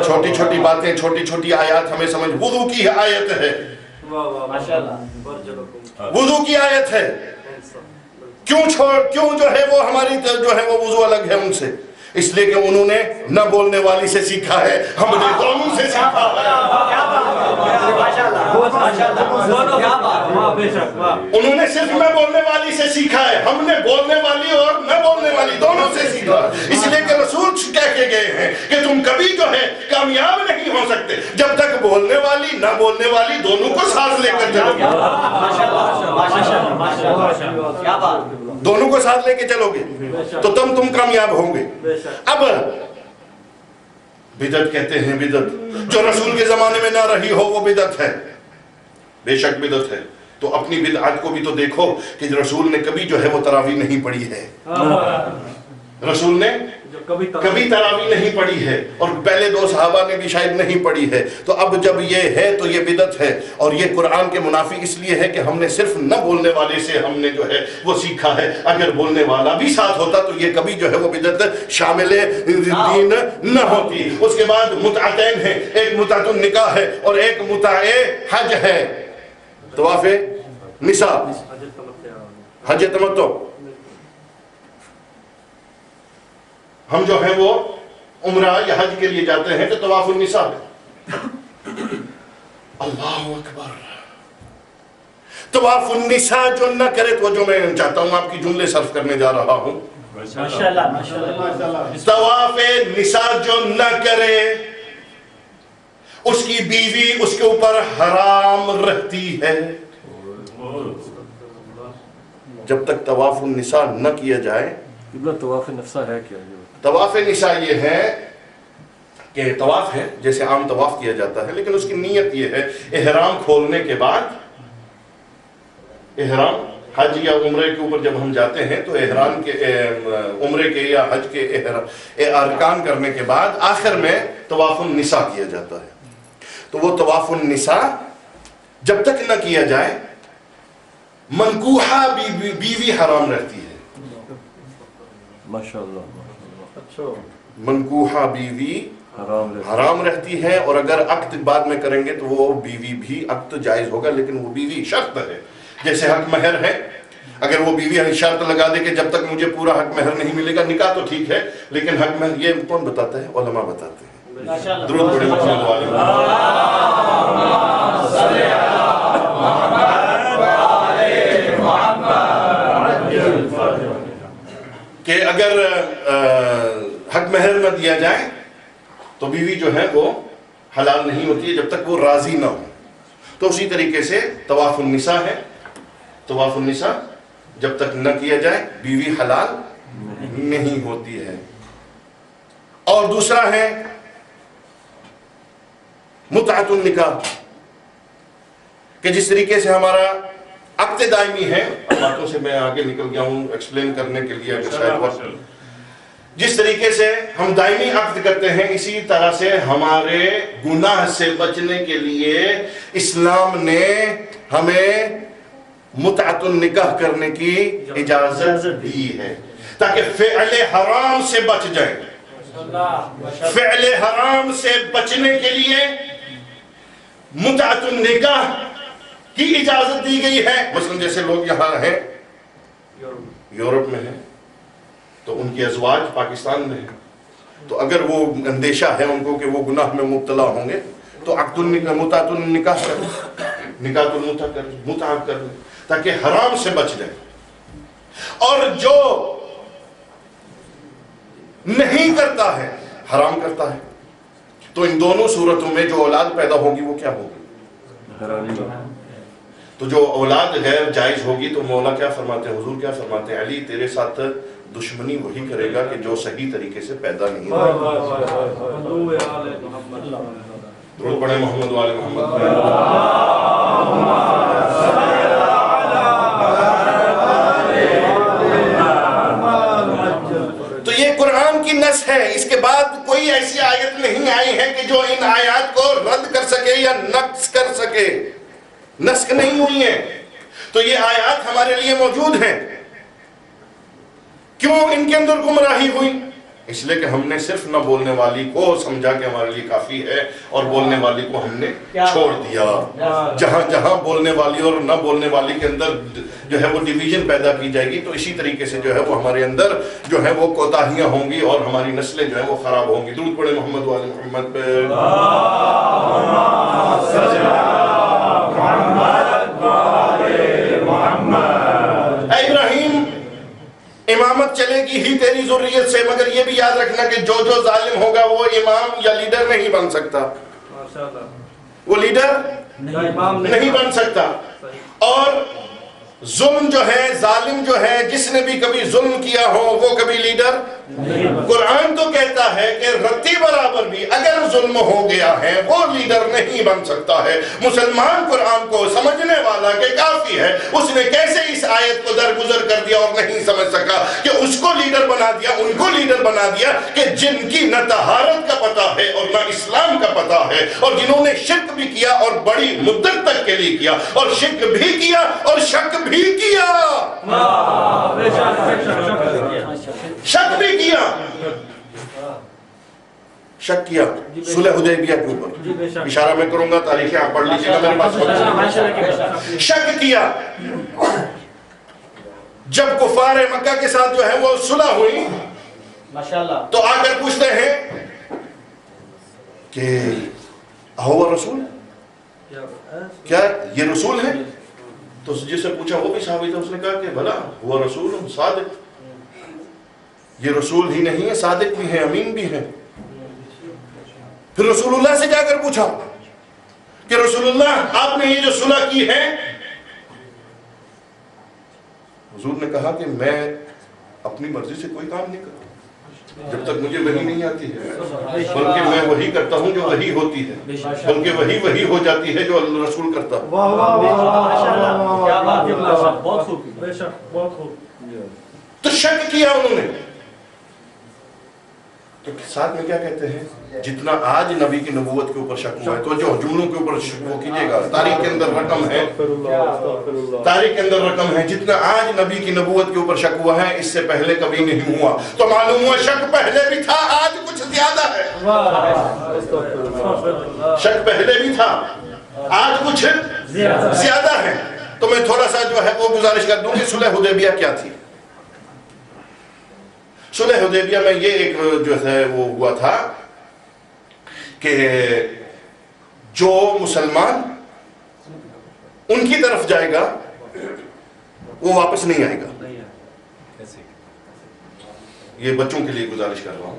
چھوٹی چھوٹی باتیں، چھوٹی چھوٹی آیات ہمیں سمجھ. وضو کی آیت ہے، وضو کی آیت ہے. کیوں جو ہے وہ ہماری جو ہے وہ وضو الگ ہے ان سے؟ اس لیے کہ انہوں نے نہ بولنے والی سے سیکھا ہے، ہم نے دونوں سے سیکھا ہے. انہوں نے صرف نہ بولنے والی سے سیکھا ہے، ہم نے بولنے والی اور نہ بولنے والی دونوں سے سیکھا. اس لیے کہ رسول کہہ کے گئے ہیں کہ تم کبھی جو ہے کامیاب نہیں ہو سکتے جب تک بولنے والی نہ بولنے والی دونوں کو ساتھ لے کر چلو گے. دونوں کو ساتھ لے کے چلو گے تو تم کامیاب ہوں گے. اب بدعت کہتے ہیں، بدعت جو رسول کے زمانے میں نہ رہی ہو وہ بدعت ہے، بے شک بدعت ہے. تو اپنی بدعت کو بھی تو دیکھو کہ رسول نے کبھی جو ہے وہ تراویح نہیں پڑھی ہے. رسول نے کبھی تراویح نہیں پڑھی ہے، اور پہلے 2 صحابہ نے بھی شاید نہیں پڑھی ہے. تو اب جب یہ ہے تو یہ بدعت ہے، اور یہ قرآن کے منافی اس لیے ہے کہ ہم نے صرف نہ بولنے والے سے ہم نے جو ہے وہ سیکھا ہے. اگر بولنے والا بھی ساتھ ہوتا تو یہ کبھی جو ہے وہ بدعت شامل دین نہ ہوتی. اس کے بعد متعتین ہیں، ایک متعت النکاح ہے اور ایک متع حج ہے. طواف نساء، حج تمتع. ہم جو ہیں وہ عمرہ یا حج کے لیے جاتے ہیں تو طواف النساء ہے. اللہ اکبر. طواف النساء جو نہ کرے، تو جو میں چاہتا ہوں آپ کی جملے صرف کرنے جا رہا ہوں. طواف نساء جو نہ کرے اس کی بیوی اس کے اوپر حرام رہتی ہے. جب تک طواف النساء نہ کیا جائے. طواف نساء ہے کیا؟ طواف نساء یہ ہے کہ طواف ہے جیسے عام طواف کیا جاتا ہے، لیکن اس کی نیت یہ ہے احرام کھولنے کے بعد، احرام حج یا عمرے کے اوپر جب ہم جاتے ہیں تو احرام کے عمرے کے یا حج کے ارکان کرنے کے بعد آخر میں طواف النساء کیا جاتا ہے. تو وہ طواف النساء جب تک نہ کیا جائے منکوحہ بیوی حرام رہتی ہے. ماشاءاللہ. منکوحہ بیوی حرام رہتی ہے، اور اگر عقد بعد میں کریں گے تو وہ بیوی بھی عقد جائز ہوگا، لیکن وہ بیوی شرط ہے. جیسے حق مہر ہے، اگر وہ بیوی شرط لگا دے کہ جب تک مجھے پورا حق مہر نہیں ملے گا، نکاح تو ٹھیک ہے لیکن حق مہر یہ کون بتاتا ہے؟ علماء بتاتے ہیں. درود پڑھیں محمد والے کہ اگر حق مہر نہ دیا جائے تو بیوی جو ہے وہ حلال نہیں ہوتی ہے جب تک وہ راضی نہ ہو. تو اسی طریقے سے طواف النساء ہے. طواف النساء جب تک نہ کیا جائے بیوی حلال نہیں ہوتی ہے. اور دوسرا ہے متعۃ النکاح کہ جس طریقے سے ہمارا عقد دائمی ہے. باتوں سے میں آگے نکل گیا ہوں ایکسپلین کرنے کے لیے اگر شاید وقت. جس طریقے سے ہم دائمی عقد کرتے ہیں اسی طرح سے ہمارے گناہ سے بچنے کے لیے اسلام نے ہمیں متعۃ النکاح کرنے کی اجازت دی ہے تاکہ فعل حرام سے بچ جائیں. فعل حرام سے بچنے کے لیے متعۃ النکاح کی اجازت دی گئی ہے. مثلا جیسے لوگ یہاں ہیں یورپ میں ہیں تو ان کی ازواج پاکستان میں ہیں, تو اگر وہ اندیشہ ہے ان کو کہ وہ گناہ میں مبتلا ہوں گے تو عقد النکاح متعۃ النکاح کر لیں, نکاح المتعہ کر لیں تاکہ حرام سے بچ جائے. اور جو نہیں کرتا ہے حرام کرتا ہے تو ان دونوں صورتوں میں جو اولاد پیدا ہوگی وہ کیا ہوگی؟ تو جو اولاد غیر جائز ہوگی تو مولا کیا فرماتے ہیں, حضور کیا فرماتے ہیں, علی تیرے ساتھ دشمنی وہی کرے گا کہ جو صحیح طریقے سے پیدا نہیں ہوگا. درود پڑھیں محمد و آل محمد. تو یہ قرآن کی نص ہے. اس کے بعد کوئی ایسی آیت نہیں آئی ہے کہ جو ان آیات کو رد کر سکے یا نقص کر سکے. نسخ نہیں ہوئی ہیں. تو یہ آیات ہمارے لیے موجود ہیں. کیوں ان کے اندر گمراہی ہوئی؟ اس لیے کہ ہم نے صرف نہ بولنے والی کو سمجھا کہ ہمارے لیے کافی ہے اور بولنے والی کو ہم نے چھوڑ دیا. جہاں جہاں بولنے والی اور نہ بولنے والی کے اندر جو ہے وہ ڈیویژن پیدا کی جائے گی تو اسی طریقے سے جو ہے وہ ہمارے اندر جو ہے وہ کوتاہیاں ہوں گی اور ہماری نسلیں جو ہیں وہ خراب ہوں گی. درود پڑھیں محمد و آل محمد پہ. اے ابراہیم امامت چلے گی ہی تیری ذریت سے, مگر یہ بھی یاد رکھنا کہ جو ظالم ہوگا وہ امام یا لیڈر نہیں بن سکتا. وہ لیڈر نہیں بن سکتا. اور ظلم جو ہے ظالم جو ہے جس نے بھی کبھی ظلم کیا ہو وہ کبھی لیڈر. قرآن تو کہتا ہے کہ رتی برابر بھی اگر ظلم ہو گیا ہے وہ لیڈر نہیں بن سکتا ہے. مسلمان قرآن کو سمجھنے والا کہ کافی ہے, اس نے کیسے اس آیت کو درگزر کر دیا اور نہیں سمجھ سکا کہ اس کو لیڈر بنا دیا, ان کو لیڈر بنا دیا کہ جن کی نہ طہارت کا پتہ ہے اور نہ اسلام کا پتہ ہے, اور جنہوں نے شرک بھی کیا اور بڑی مدت تک کے لیے کیا, اور شرک بھی کیا اور شک بھی کیا, شک بھی کیا, شک کیا صلح حدیبیہ کے اوپر. اشارہ میں کروں گا, تاریخیں آپ پڑھ لیجیے گا میرے پاس. شک کیا جب کفار مکہ کے ساتھ جو ہے وہ صلح ہوئی تو آ کر پوچھتے ہیں کہ ہوا رسول, کیا یہ رسول ہے؟ تو جس سے پوچھا وہ بھی صحابی تھا, اس نے کہا کہ بھلا ہوا رسول صادق, یہ رسول ہی نہیں ہے صادق بھی ہے امین بھی ہے. پھر رسول اللہ سے جا کر پوچھا کہ رسول اللہ آپ نے یہ جو صلح کی ہے, حضور نے کہا کہ میں اپنی مرضی سے کوئی کام نہیں کرتا جب تک مجھے وحی نہیں آتی ہے, بلکہ میں وہی کرتا ہوں جو وحی ہوتی ہے, بلکہ وہی ہو جاتی ہے جو اللہ رسول کرتا ہے. تو شک کیا انہوں نے. تو ساتھ میں کیا کہتے ہیں, جتنا آج نبی کی نبوت کے اوپر شک ہوا ہے تو جو جملوں کے اوپر شک وہ کیجئے گا, تاریخ کے اندر رقم ہے, تاریخ کے اندر رقم ہے, جتنا آج نبی کی نبوت کے اوپر شک ہوا ہے اس سے پہلے کبھی نہیں ہوا. تو معلوم ہوا شک پہلے بھی تھا, آج کچھ زیادہ ہے. شک پہلے بھی تھا, آج کچھ زیادہ ہے. تو میں تھوڑا سا جو ہے وہ گزارش کر دوں کہ صلح حدیبیہ کیا تھی. صلح حدیبیہ میں یہ ایک جو ہے وہ ہوا تھا کہ جو مسلمان ان کی طرف جائے گا وہ واپس نہیں آئے گا. یہ بچوں کے لیے گزارش کر رہا ہوں.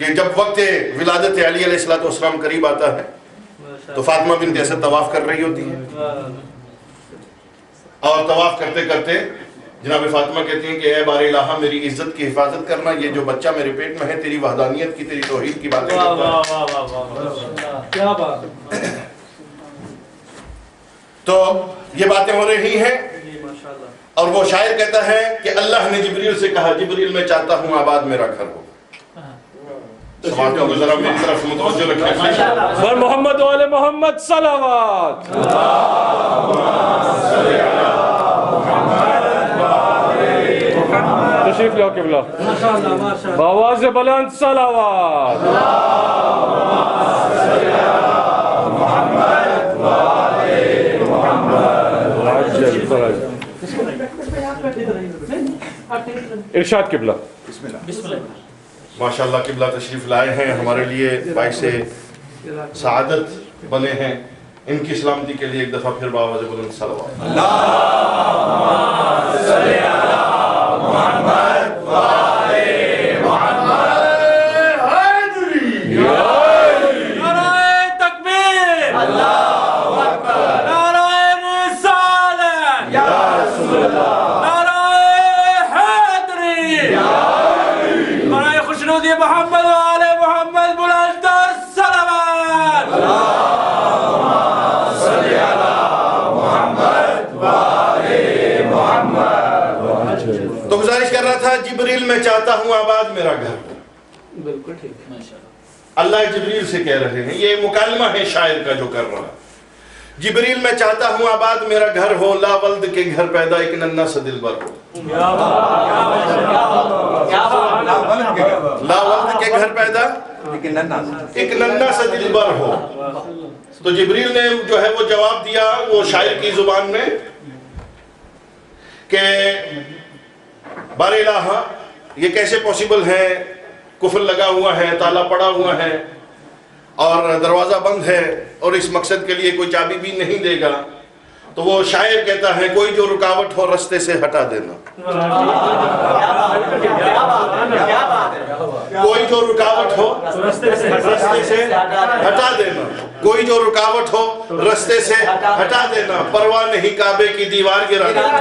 کہ جب وقت ولادت علی علیہ السلام قریب آتا ہے تو فاطمہ بنت اسد طواف کر رہی ہوتی ہے، اور طواف کرتے کرتے جناب فاطمہ کہتی ہیں کہ اے بار الہ میری عزت کی حفاظت کرنا، یہ جو بچہ میرے پیٹ میں ہے تیری وحدانیت کی، تیری توحید کی باتیں کرتا ہے۔ کیا بات، تو یہ باتیں ہو رہی ہیں، اور وہ شاعر کہتا ہے کہ اللہ نے جبریل سے کہا جبریل میں چاہتا ہوں آباد میرا گھر ہو۔ سماعتوں کو ذرا میری طرف متوجہ رکھیں۔ بر محمد و آل محمد صلوات۔ تشریف لاؤ قبلہ، بآواز بلند صلوات۔ ارشاد قبلہ۔ ماشاءاللہ قبلہ تشریف لائے ہیں، ہمارے لیے باعث سعادت بنے ہیں، ان کی سلامتی کے لیے ایک دفعہ پھر بآواز بلند صلوات۔ محمد وآل محمد بلند صلوات۔ تو گزارش کر رہا تھا جبریل میں چاہتا ہوں آباد میرا گھر ہو۔ بالکل ٹھیک، اللہ جبریل سے کہہ رہے ہیں، یہ مکالمہ ہے شاعر کا جو کر رہا۔ جبریل میں چاہتا ہوں آباد میرا گھر ہو، لا ولد کے گھر پیدا ایک ننھا سا دلبر ہو۔ لا ولد کے گھر پیدا ایک ننھا سا دلبر ہو۔ تو جبریل نے جو ہے وہ جواب دیا وہ شاعر کی زبان میں کہ بار الہ یہ کیسے پوسیبل ہے، کفر لگا ہوا ہے، تالا پڑا ہوا ہے اور دروازہ بند ہے اور اس مقصد کے لیے کوئی چابی بھی نہیں دے گا۔ تو وہ شاعر کہتا ہے کوئی جو رکاوٹ ہو رستے سے ہٹا دینا، کوئی جو رکاوٹ ہو رستے سے ہٹا دینا، کوئی جو رکاوٹ ہو رستے سے ہٹا دینا، پرواہ نہیں کعبے کی دیوار گرا دینا۔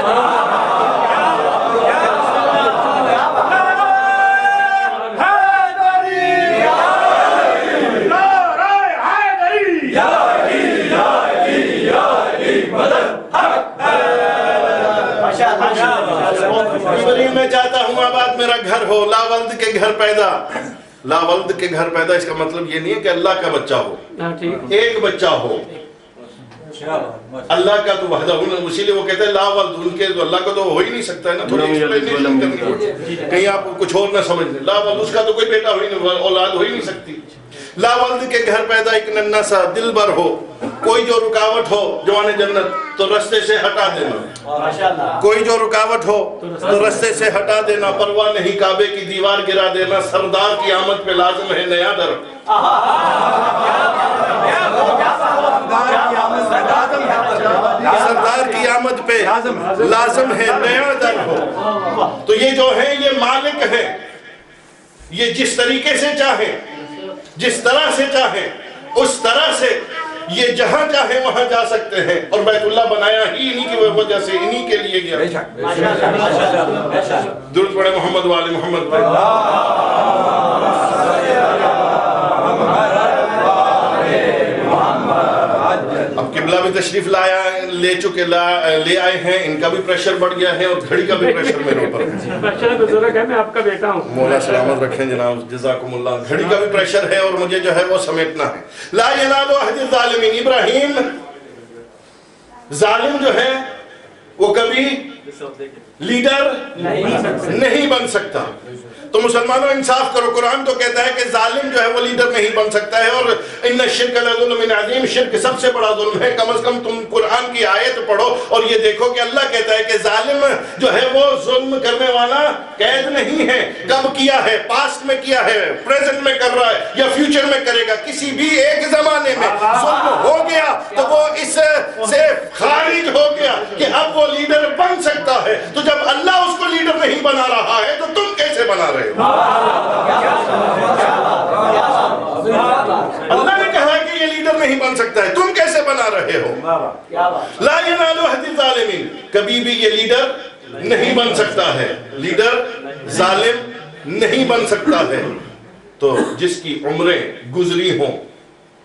جبریل میں چاہتا ہوں آباد میرا گھر ہو، لا ولد کے گھر پیدا۔ لا ولد کے گھر پیدا اس کا مطلب یہ نہیں ہے کہ اللہ کا بچہ ہو، ایک بچہ ہو۔ اللہ کا تو وحدہ، اسی لیے وہ کہتے ہیں لا ولد، ان کے تو اللہ کا تو ہو ہی نہیں سکتا ہے نا، تھوڑی ایکسپلینیشن کرنی پڑتی، کہیں آپ کچھ اور نہ سمجھ لیں۔ لا ولد اس کا تو کوئی بیٹا ہو ہی نہیں، اولاد ہو ہی نہیں سکتی۔ لا ولد کے گھر پیدا ایک ننھا سا دلبر ہو، کوئی جو رکاوٹ ہو جوان جنت تو رستے سے ہٹا دینا، کوئی جو رکاوٹ ہو تو رستے سے ہٹا دینا، پرواہ نہیں کعبے کی دیوار گرا دینا، سردار کی آمد پہ لازم ہے نیا در۔ سردار کی آمد پہ لازم ہے نیا در ہو۔ تو یہ جو ہے یہ مالک ہے، یہ جس طریقے سے چاہے، جس طرح سے چاہے اس طرح سے یہ جہاں چاہے وہاں جا سکتے ہیں، اور بیت اللہ بنایا ہی انہی کی وجہ سے، انہی کے لیے گیا۔ درود پڑھے محمد والے محمد پہ۔ اب قبلہ بھی تشریف لے آئے ہیں، ان کا بھی پریشر بڑھ گیا ہے اور گھڑی کا بھی پریشر میرے اوپر ہے۔ بزرگ ہے، میں آپ کا بیٹا ہوں۔ مولا سلامت رکھیں جناب، جزاکم اللہ۔ گھڑی کا بھی پریشر ہے اور مجھے جو ہے وہ سمیٹنا ہے۔ لا ینال عہد الظالمین، ابراہیم ظالم جو ہے وہ کبھی لیڈر نہیں بن سکتا۔ تو مسلمانوں انصاف کرو، قرآن تو کہتا ہے کہ ظالم جو ہے وہ لیڈر نہیں بن سکتا ہے، اور ان الشرک لظلم عظیم، شرک سب سے بڑا ظلم ہے۔ کم از کم تم قرآن کی آیت پڑھو اور یہ دیکھو کہ اللہ کہتا ہے کہ ظالم جو ہے وہ ظلم کرنے والا قید نہیں ہے۔ کب کیا ہے؟ پاسٹ میں کیا ہے، پریزنٹ میں کر رہا ہے یا فیوچر میں کرے گا، کسی بھی ایک زمانے میں ظلم ہو گیا تو وہ اس سے خارج ہو گیا کہ اب وہ لیڈر بن سکتا ہے۔ تو جب اللہ اس کو لیڈر نہیں بنا رہا ہے تو تم کیسے بنا رہے ہو؟ نہیں بن سکتا ہے، تم کیسے بنا رہے ہو؟ لا ینال عہد الظالمین، کبھی بھی یہ لیڈر نہیں بن سکتا ہے، لیڈر ظالم نہیں بن سکتا ہے۔ تو جس کی عمریں گزری ہوں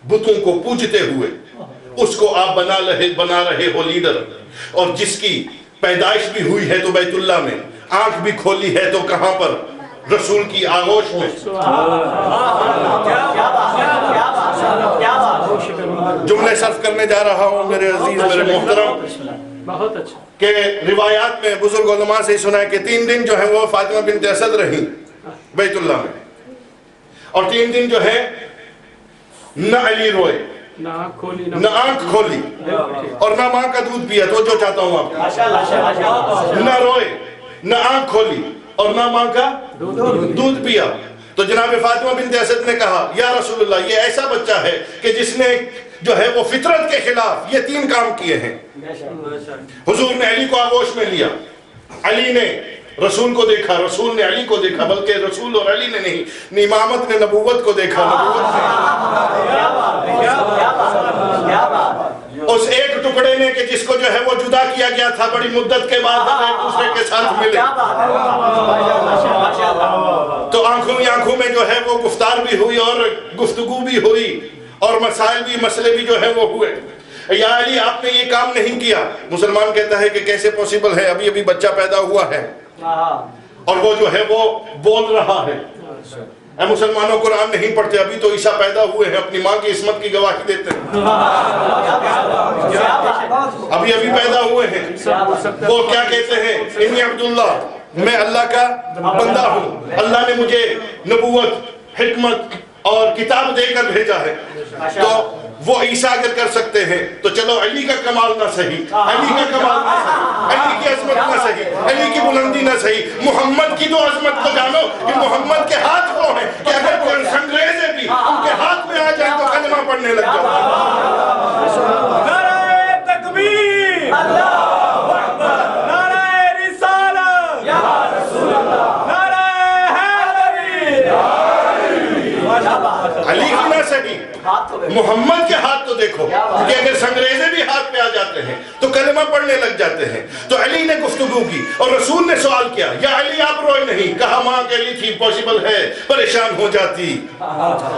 بتوں کو پوجتے ہوئے، اس کو آپ بنا رہے ہو لیڈر، اور جس کی پیدائش بھی ہوئی ہے تو بیت اللہ میں، آنکھ بھی کھولی ہے تو کہاں پر؟ رسول کی آغوش میں۔ جملے صرف کرنے جا رہا ہوں میرے عزیز، میرے محترم، بہت اچھا کہ روایات میں بزرگ علماء سے سنا ہے کہ 3 دن جو ہے وہ فاطمہ بنت اسد رہی بیت اللہ میں، اور 3 دن جو ہے نہ علی روئے، نہ آنکھ کھولی اور نہ ماں کا دودھ پیا۔ تو جو چاہتا ہوں آپ، نہ روئے، نہ آنکھ کھولی اور نہ ماں کا دودھ پیا۔ تو جناب فاطمہ بنت اسد نے کہا یا رسول اللہ، یہ ایسا بچہ ہے کہ جس نے جو ہے وہ فطرت کے خلاف یہ 3 کام کیے ہیں۔ حضور نے علی کو آغوش میں لیا، علی نے رسول کو دیکھا، رسول نے علی کو دیکھا، بلکہ رسول اور علی نے نہیں، امامت نے نبوت کو دیکھا، اس ایک ٹکڑے نے کہ جس کو جو ہے وہ جدا کیا گیا تھا، بڑی مدت کے بعد ہم ایک دوسرے کے ساتھ ملے، تو آنکھوں میں جو ہے وہ گفتار بھی ہوئی اور گفتگو بھی ہوئی اور مسائل بھی، مسئلے بھی جو ہے وہ ہوئے۔ یا علی آپ نے یہ کام نہیں کیا۔ مسلمان کہتا ہے کہ کیسے پوسیبل ہے، ابھی بچہ پیدا ہوا ہے اور وہ جو ہے وہ بول رہا ہے۔ اے مسلمانوں، قرآن نہیں پڑھتے، ابھی تو عیسیٰ پیدا ہوئے ہیں، اپنی ماں کی عصمت کی گواہی دیتے ہیں، ابھی پیدا ہوئے ہیں۔ وہ کیا کہتے ہیں؟ انی عبداللہ، میں اللہ کا بندہ ہوں، اللہ نے مجھے نبوت، حکمت اور کتاب دے کر بھیجا ہے۔ تو وہ عیسیٰ اگر کر سکتے ہیں تو چلو علی کا کمال نہ صحیح، علی کا کمال نہ صحیح، علی کی عظمت نہ صحیح، علی کی بلندی نہ صحیح، محمد کی تو عظمت کو جانو کہ محمد کے ہاتھ وہ ہیں کہ اگر کوئی سنگریزے بھی ان کے ہاتھ میں آ جائیں تو کلمہ پڑھنے لگ جاؤ۔ نعرہ تکبیر، اللہ اکبر، نعرہ رسالت، یا رسول اللہ، نعرہ حیدری، علی کی نہ صحیح، محمد کے ہاتھ تو دیکھو کہ اگر سنگریزے بھی ہاتھ پہ آ جاتے ہیں تو کلمہ پڑھنے لگ جاتے ہیں۔ تو علی نے گفتگو کی اور رسول نے سوال کیا، یا علی آپ روئے نہیں؟ کہا ماں اکیلی تھی، پوسیبل ہے، پریشان ہو جاتی۔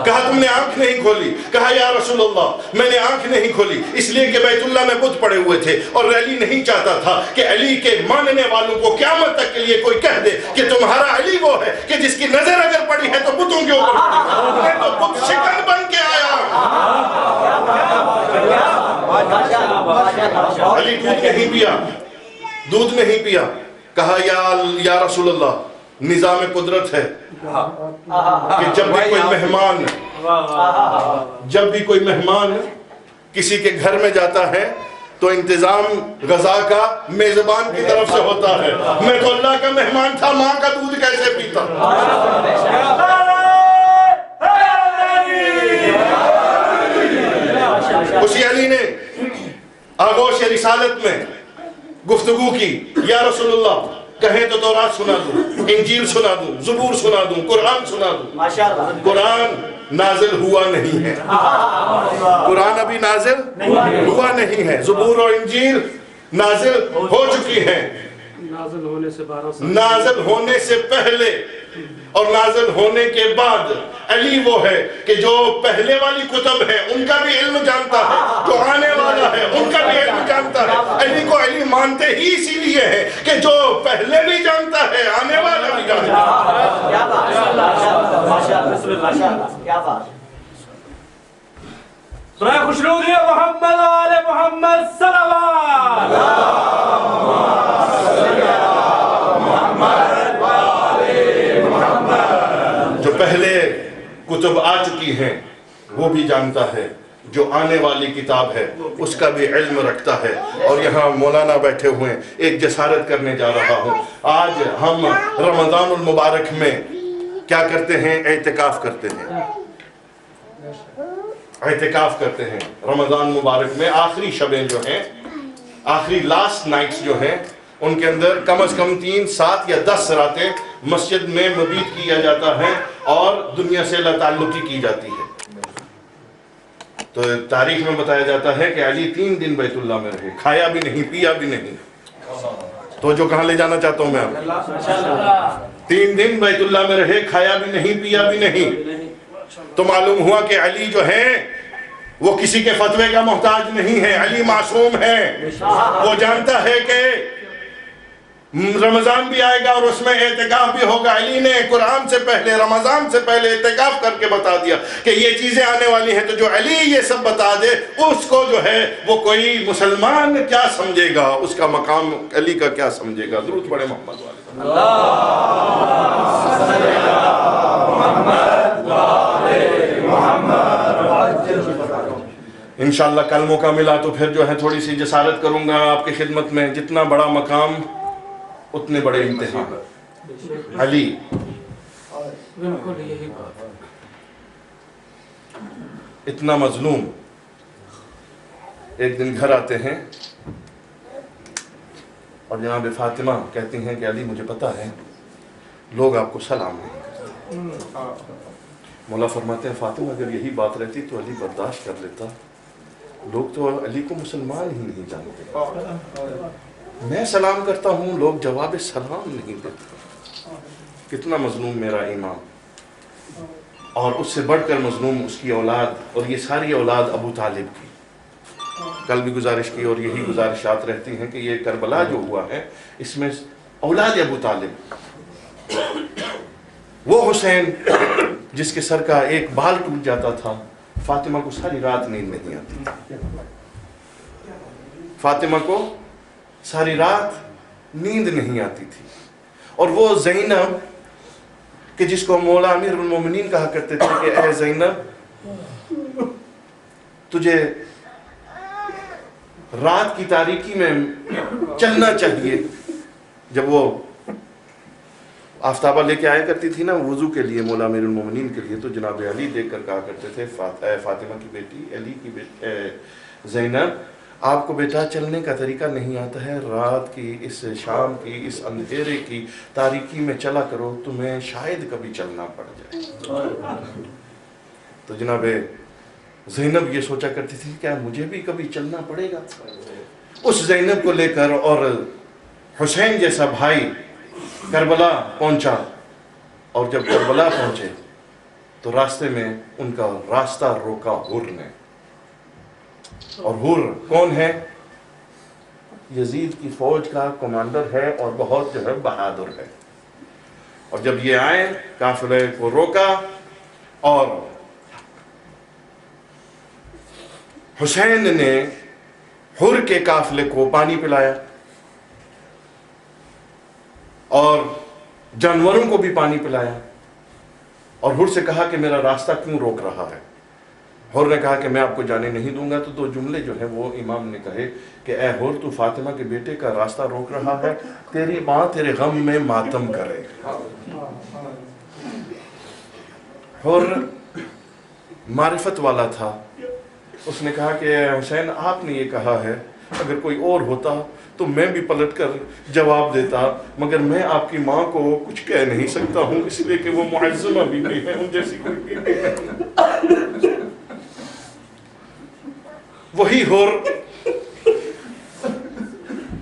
کہا تم نے آنکھ نہیں کھولی؟ کہا یا رسول اللہ میں نے آنکھ نہیں کھولی اس لیے کہ بیت اللہ میں بت پڑے ہوئے تھے، اور علی نہیں چاہتا تھا کہ علی کے ماننے والوں کو قیامت تک کے لیے کوئی کہہ دے کہ تمہارا علی وہ ہے کہ جس کی نظر اگر پڑی ہے تو بتوں کے اوپر پڑی، میں تو بت شکن بن کے آیا۔ علی دودھ نہیں پیا، دودھ نہیں پیا۔ کہا یا رسول اللہ نظام قدرت ہے کہ جب بھی کوئی مہمان کسی کے گھر میں جاتا ہے تو انتظام غذا کا میزبان کی طرف سے ہوتا ہے۔ میں تو اللہ کا مہمان تھا، ماں کا دودھ کیسے پیتا؟ اسی علی نے آغوش رسالت میں گفتگو کی، یا رسول اللہ کہیں تو تورات سنا دوں، انجیل سنا دوں، زبور سنا دوں، قرآن سنا دوں۔ قرآن نازل ہوا نہیں ہے، قرآن ابھی نازل ہوا نہیں ہے، زبور اور انجیل نازل ہو چکی ہیں۔ نازل ہونے سے 12 سال، نازل ہونے سے پہلے اور نازل ہونے کے بعد علی وہ ہے کہ جو پہلے والی کتب ہے ان کا بھی علم جانتا ہے، جو آنے والا ہے ان کا بھی علم جانتا ہے۔ علی کو علی مانتے ہی اسی لیے ہے کہ جو پہلے بھی جانتا ہے آنے والا بھی جانتا ہے۔ سورہ خوشنودی محمد آل محمد صلوات، جو پہلے کتب آ چکی ہیں وہ بھی جانتا ہے، جو آنے والی کتاب ہے اس کا بھی علم رکھتا ہے۔ اور یہاں مولانا بیٹھے ہوئے ہیں، ایک جسارت کرنے جا رہا ہوں۔ آج ہم رمضان المبارک میں کیا کرتے ہیں؟ اعتکاف کرتے ہیں، اعتکاف کرتے ہیں۔ رمضان مبارک میں آخری شبیں جو ہیں، آخری لاسٹ نائٹس جو ہیں، ان کے اندر کم از کم 3، 7 یا 10 راتیں مسجد میں مبیت کیا جاتا ہے اور دنیا سے لا تعلقی کی جاتی ہے۔ تو تاریخ میں بتایا جاتا ہے کہ علی 3 دن بیت اللہ میں رہے، کھایا بھی نہیں پیا بھی نہیں۔ تو جو کہاں لے جانا چاہتا ہوں میں آپ، 3 دن بیت اللہ میں رہے، کھایا بھی نہیں پیا بھی نہیں۔ تو معلوم ہوا کہ علی جو ہیں وہ کسی کے فتوے کا محتاج نہیں ہے، علی معصوم ہے۔ وہ جانتا ہے کہ رمضان بھی آئے گا اور اس میں اعتکاف بھی ہوگا۔ علی نے قرآن سے پہلے، رمضان سے پہلے اعتکاف کر کے بتا دیا کہ یہ چیزیں آنے والی ہیں۔ تو جو علی یہ سب بتا دے، اس کو جو ہے وہ کوئی مسلمان کیا سمجھے گا، اس کا مقام علی کا کیا سمجھے گا۔ درود پڑھے محمد والے۔ انشاءاللہ کل موقع ملا تو پھر جو ہے تھوڑی سی جسارت کروں گا آپ کی خدمت میں۔ جتنا بڑا مقام اتنے بڑے امتحان۔ علی اتنا مظلوم، ایک دن گھر آتے ہیں اور جناب فاطمہ کہتی ہیں کہ علی مجھے پتا ہے لوگ آپ کو سلام نہیں کرتے۔ مولا فرماتے ہیں فاطمہ اگر یہی بات رہتی تو علی برداشت کر لیتا، لوگ تو علی کو مسلمان ہی نہیں جانتے۔ میں سلام کرتا ہوں، لوگ جواب سلام نہیں دیتے۔ کتنا مظلوم میرا امام، اور اس سے بڑھ کر مظلوم اس کی اولاد، اور یہ ساری اولاد ابو طالب کی۔ کل بھی گزارش کی اور یہی گزارشات رہتی ہیں کہ یہ کربلا جو ہوا ہے اس میں اولاد ابو طالب، وہ حسین جس کے سر کا ایک بال ٹوٹ جاتا تھا، فاطمہ کو ساری رات نیند نہیں آتی، فاطمہ کو ساری رات نیند نہیں آتی تھی۔ اور وہ زینب کہ جس کو مولا امیر المومنین کہا کرتے تھے کہ اے زینب تجھے رات کی تاریکی میں چلنا چاہیے۔ جب وہ آفتابہ لے کے آیا کرتی تھی نا وضو کے لیے مولا امیر المومنین کے لیے، تو جناب علی دیکھ کر کہا کرتے تھے اے فاطمہ کی بیٹی، علی کی بیٹی زینب، آپ کو بیٹا چلنے کا طریقہ نہیں آتا ہے، رات کی اس شام کی اس اندھیرے کی تاریکی میں چلا کرو، تمہیں شاید کبھی چلنا پڑ جائے۔ تو جناب زینب یہ سوچا کرتی تھی کیا مجھے بھی کبھی چلنا پڑے گا۔ اس زینب کو لے کر اور حسین جیسا بھائی کربلا پہنچا، اور جب کربلا پہنچے تو راستے میں ان کا راستہ روکا حر نے۔ اور حر کون ہے؟ یزید کی فوج کا کمانڈر ہے اور بہت جو ہے بہادر ہے۔ اور جب یہ آئے قافلے کو روکا اور حسین نے حر کے قافلے کو پانی پلایا اور جانوروں کو بھی پانی پلایا، اور حر سے کہا کہ میرا راستہ کیوں روک رہا ہے؟ حر نے کہا کہ میں آپ کو جانے نہیں دوں گا۔ تو 2 جملے جو ہیں وہ امام نے کہے کہ اے حر تو فاطمہ کے بیٹے کا راستہ روک رہا ہے، تیری ماں تیرے غم میں ماتم کرے۔ حر معرفت والا تھا، اس نے کہا کہ حسین آپ نے یہ کہا ہے، اگر کوئی اور ہوتا تو میں بھی پلٹ کر جواب دیتا، مگر میں آپ کی ماں کو کچھ کہہ نہیں سکتا ہوں، اس لیے کہ وہ معظمہ بھی نہیں ہے، ان جیسی کوئی بھی نہیں ہے۔ وہی حر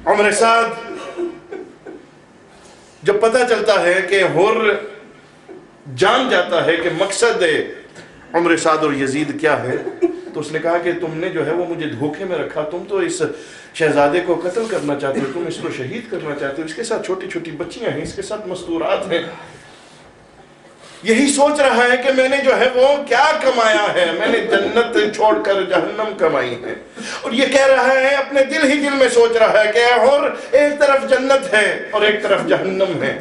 عمر سعد جب پتہ چلتا ہے کہ حر جان جاتا ہے کہ مقصد عمر سعد اور یزید کیا ہے، تو اس نے کہا کہ تم نے جو ہے وہ مجھے دھوکے میں رکھا، تم تو اس شہزادے کو قتل کرنا چاہتے ہو، تم اس کو شہید کرنا چاہتے ہو، اس کے ساتھ چھوٹی چھوٹی بچیاں ہیں، اس کے ساتھ مستورات ہیں۔ یہی سوچ رہا ہے کہ میں نے جو ہے وہ کیا کمایا ہے، میں نے جنت چھوڑ کر جہنم کمائی ہے، اور یہ کہہ رہا ہے اپنے دل ہی دل میں سوچ رہا ہے کہ اور ایک طرف جنت ہے اور ایک طرف جہنم ہے،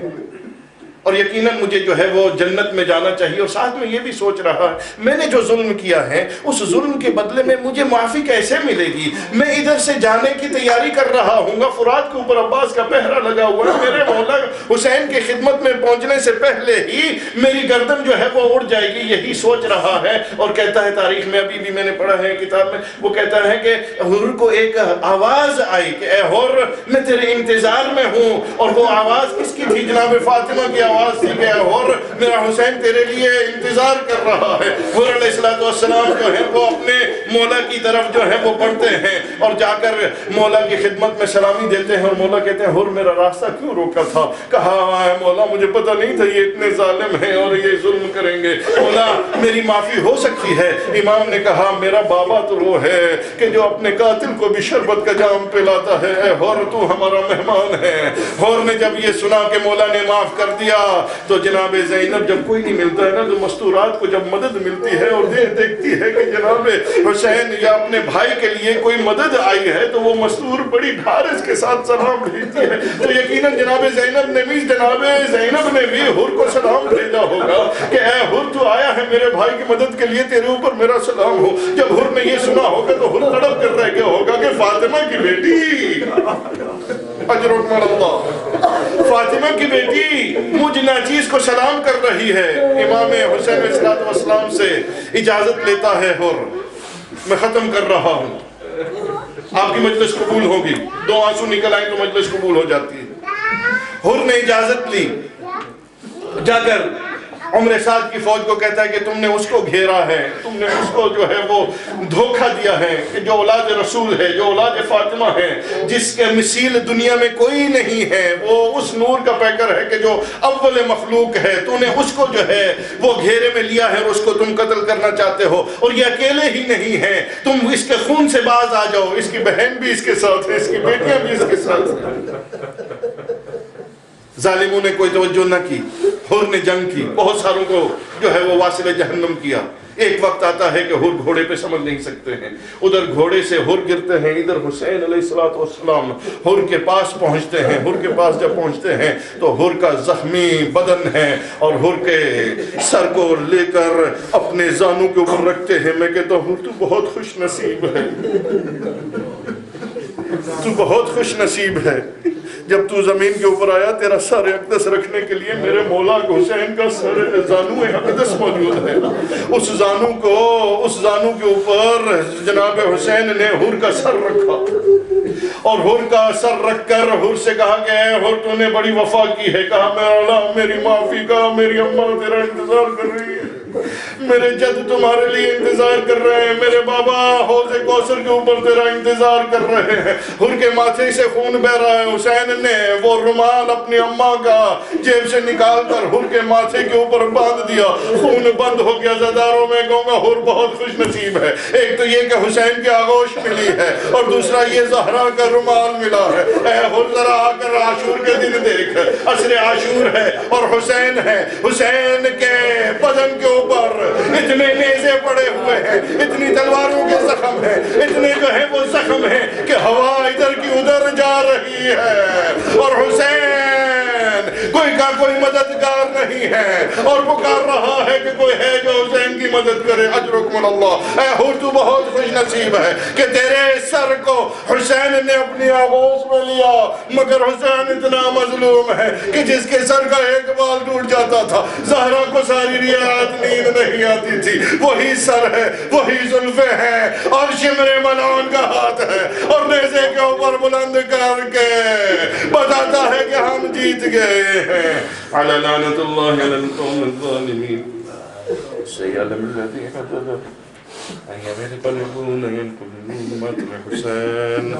اور یقیناً مجھے جو ہے وہ جنت میں جانا چاہیے، اور ساتھ میں یہ بھی سوچ رہا ہے میں نے جو ظلم کیا ہے اس ظلم کے بدلے میں مجھے معافی کیسے ملے گی۔ میں ادھر سے جانے کی تیاری کر رہا ہوں گا، فرات کے اوپر عباس کا پہرا لگا ہوا ہے، میرے مولا حسین کی خدمت میں پہنچنے سے پہلے ہی میری گردن جو ہے وہ اڑ جائے گی، یہی سوچ رہا ہے۔ اور کہتا ہے تاریخ میں ابھی بھی میں نے پڑھا ہے کتاب میں، وہ کہتا ہے کہ حر کو ایک آواز آئی کہ اے حر میں تیرے انتظار میں ہوں، اور وہ آواز کس کی تھی؟ جناب فاطمہ کی آواز دی کہ اور میرا حسین تیرے لیے انتظار کر رہا ہے۔ حضور علیہ السلام جو ہے وہ اپنے مولا کی طرف جو ہے وہ بڑھتے ہیں اور جا کر مولا کی خدمت میں سلامی دیتے ہیں، اور مولا کہتے ہیں حر میرا راستہ کیوں روکا تھا؟ کہا مولا مجھے پتہ نہیں تھا یہ اتنے ظالم ہیں اور یہ ظلم کریں گے، مولا میری معافی ہو سکتی ہے؟ امام نے کہا میرا بابا تو وہ ہے کہ جو اپنے قاتل کو بھی شربت کا جام پلاتا ہے، اے حر تو ہمارا مہمان ہے۔ حر نے جب یہ سنا کہ مولا نے معاف کر دیا تو جناب زینب، جب کوئی نہیں ملتا ہے نا تو مستورات کو جب مدد ملتی ہے اور دیکھتی ہے کہ جناب حسین یا اپنے بھائی کے لیے کوئی مدد آئی ہے تو وہ مستور بڑی ڈھارس کے ساتھ سلام بھیجتی ہے، تو یقیناً جناب زینب نے بھی حر کو سلام بھیجا ہوگا کہ اے حر تو آیا ہے میرے بھائی کی مدد کے لیے، تیرے اوپر میرا سلام ہو۔ جب حر نے یہ سنا ہوگا تو حر تڑپ کر رہ گیا ہوگا کہ فاطمہ کی بیٹی، اجرکم اللہ، فاطمہ کی بیٹی مجھ ناچیز کو سلام کر رہی ہے۔ امام حسین علیہ السلام سے اجازت لیتا ہے حر، میں ختم کر رہا ہوں، آپ کی مجلس قبول ہوگی، 2 آنسو نکل آئیں تو مجلس قبول ہو جاتی ہے۔ حر نے اجازت لی، جا کر عمر سعد کی فوج کو کہتا ہے کہ تم نے اس کو گھیرا ہے، تم نے اس کو جو ہے وہ دھوکہ دیا ہے کہ جو اولاد رسول ہے، جو اولاد فاطمہ ہے، جس کے مثیل دنیا میں کوئی نہیں ہے، وہ اس نور کا پیکر ہے کہ جو اول مخلوق ہے، تو نے اس کو جو ہے وہ گھیرے میں لیا ہے اور اس کو تم قتل کرنا چاہتے ہو، اور یہ اکیلے ہی نہیں ہے، تم اس کے خون سے باز آ جاؤ، اس کی بہن بھی اس کے ساتھ ہے، اس کی بیٹیاں بھی اس کے ساتھ ہیں۔ ظالموں نے کوئی توجہ نہ کی، حر نے جنگ کی، بہت ساروں کو جو ہے وہ واصل جہنم کیا۔ ایک وقت آتا ہے کہ حر گھوڑے پہ سمجھ نہیں سکتے ہیں، ادھر گھوڑے سے حر گرتے ہیں، ادھر حسین علیہ السلام حر کے پاس پہنچتے ہیں۔ حر کے پاس جب پہنچتے ہیں تو حر کا زخمی بدن ہے اور حر کے سر کو لے کر اپنے زانوں کے اوپر رکھتے ہیں۔ میں کہتا ہوں حر تو بہت خوش نصیب ہے، تو بہت خوش نصیب ہے، جب تو زمین کے اوپر آیا تیرا سر اقدس رکھنے کے لیے میرے مولا حسین کا سر زانو اقدس موجود ہے، اس زانو کے اوپر جناب حسین نے حر کا سر رکھا، اور حر کا سر رکھ کر حر سے کہا کہ اے حر تو نے بڑی وفا کی ہے، کہا میرا اللہ میری معافی کا، میری اماں تیرا انتظار کر رہی ہے، میرے جد تمہارے لیے انتظار کر رہے ہیں، میرے بابا حوض کوثر کے اوپر تیرا انتظار کر رہے ہیں۔ حر کے ماتھے سے خون بہ رہا ہے، حسین نے وہ رومال اپنی اماں کا جیب سے نکال کر حر کے ماتھے کے اوپر باندھ دیا، خون بند ہو گیا۔ زداروں میں کہوں گا حر بہت خوش نصیب ہے، ایک تو یہ کہ حسین کی آغوش ملی ہے اور دوسرا یہ زہرا کا رومال ملا ہے۔ اے حر ذرا آ کر عاشور کے دن دیکھ، عصر عاشور ہے اور حسین ہے، حسین کے بدن کے اوپر اتنے نیزے پڑے ہوئے ہیں، اتنی تلواروں کے زخم ہیں، اتنے جو ہے وہ زخم ہیں کہ ہوا ادھر کی ادھر جا رہی ہے، اور حسین کوئی مددگار نہیں ہے اور پکار رہا ہے کہ کوئی ہے جو حسین کی مدد کرے۔ اجرکم اللہ، اے حر تو بہت خوش نصیب ہے کہ تیرے سر کو حسین نے اپنی آغوش میں لیا، مگر حسین اتنا مظلوم ہے کہ جس کے سر کا ایک بال ٹوٹ جاتا تھا زہرا کو ساری رات نیند نہیں آتی تھی، وہی سر ہے، وہی زلفیں ہیں اور شمر ملعون کا ہاتھ ہے، اور نیزے کے اوپر بلند کر کے بتاتا ہے کہ ہم جیت گئے ہیں۔ علی لعنت اللہ علی القوم الظالمین، سیعلم الذین قتلوا ان ينقلبون مطر حسین۔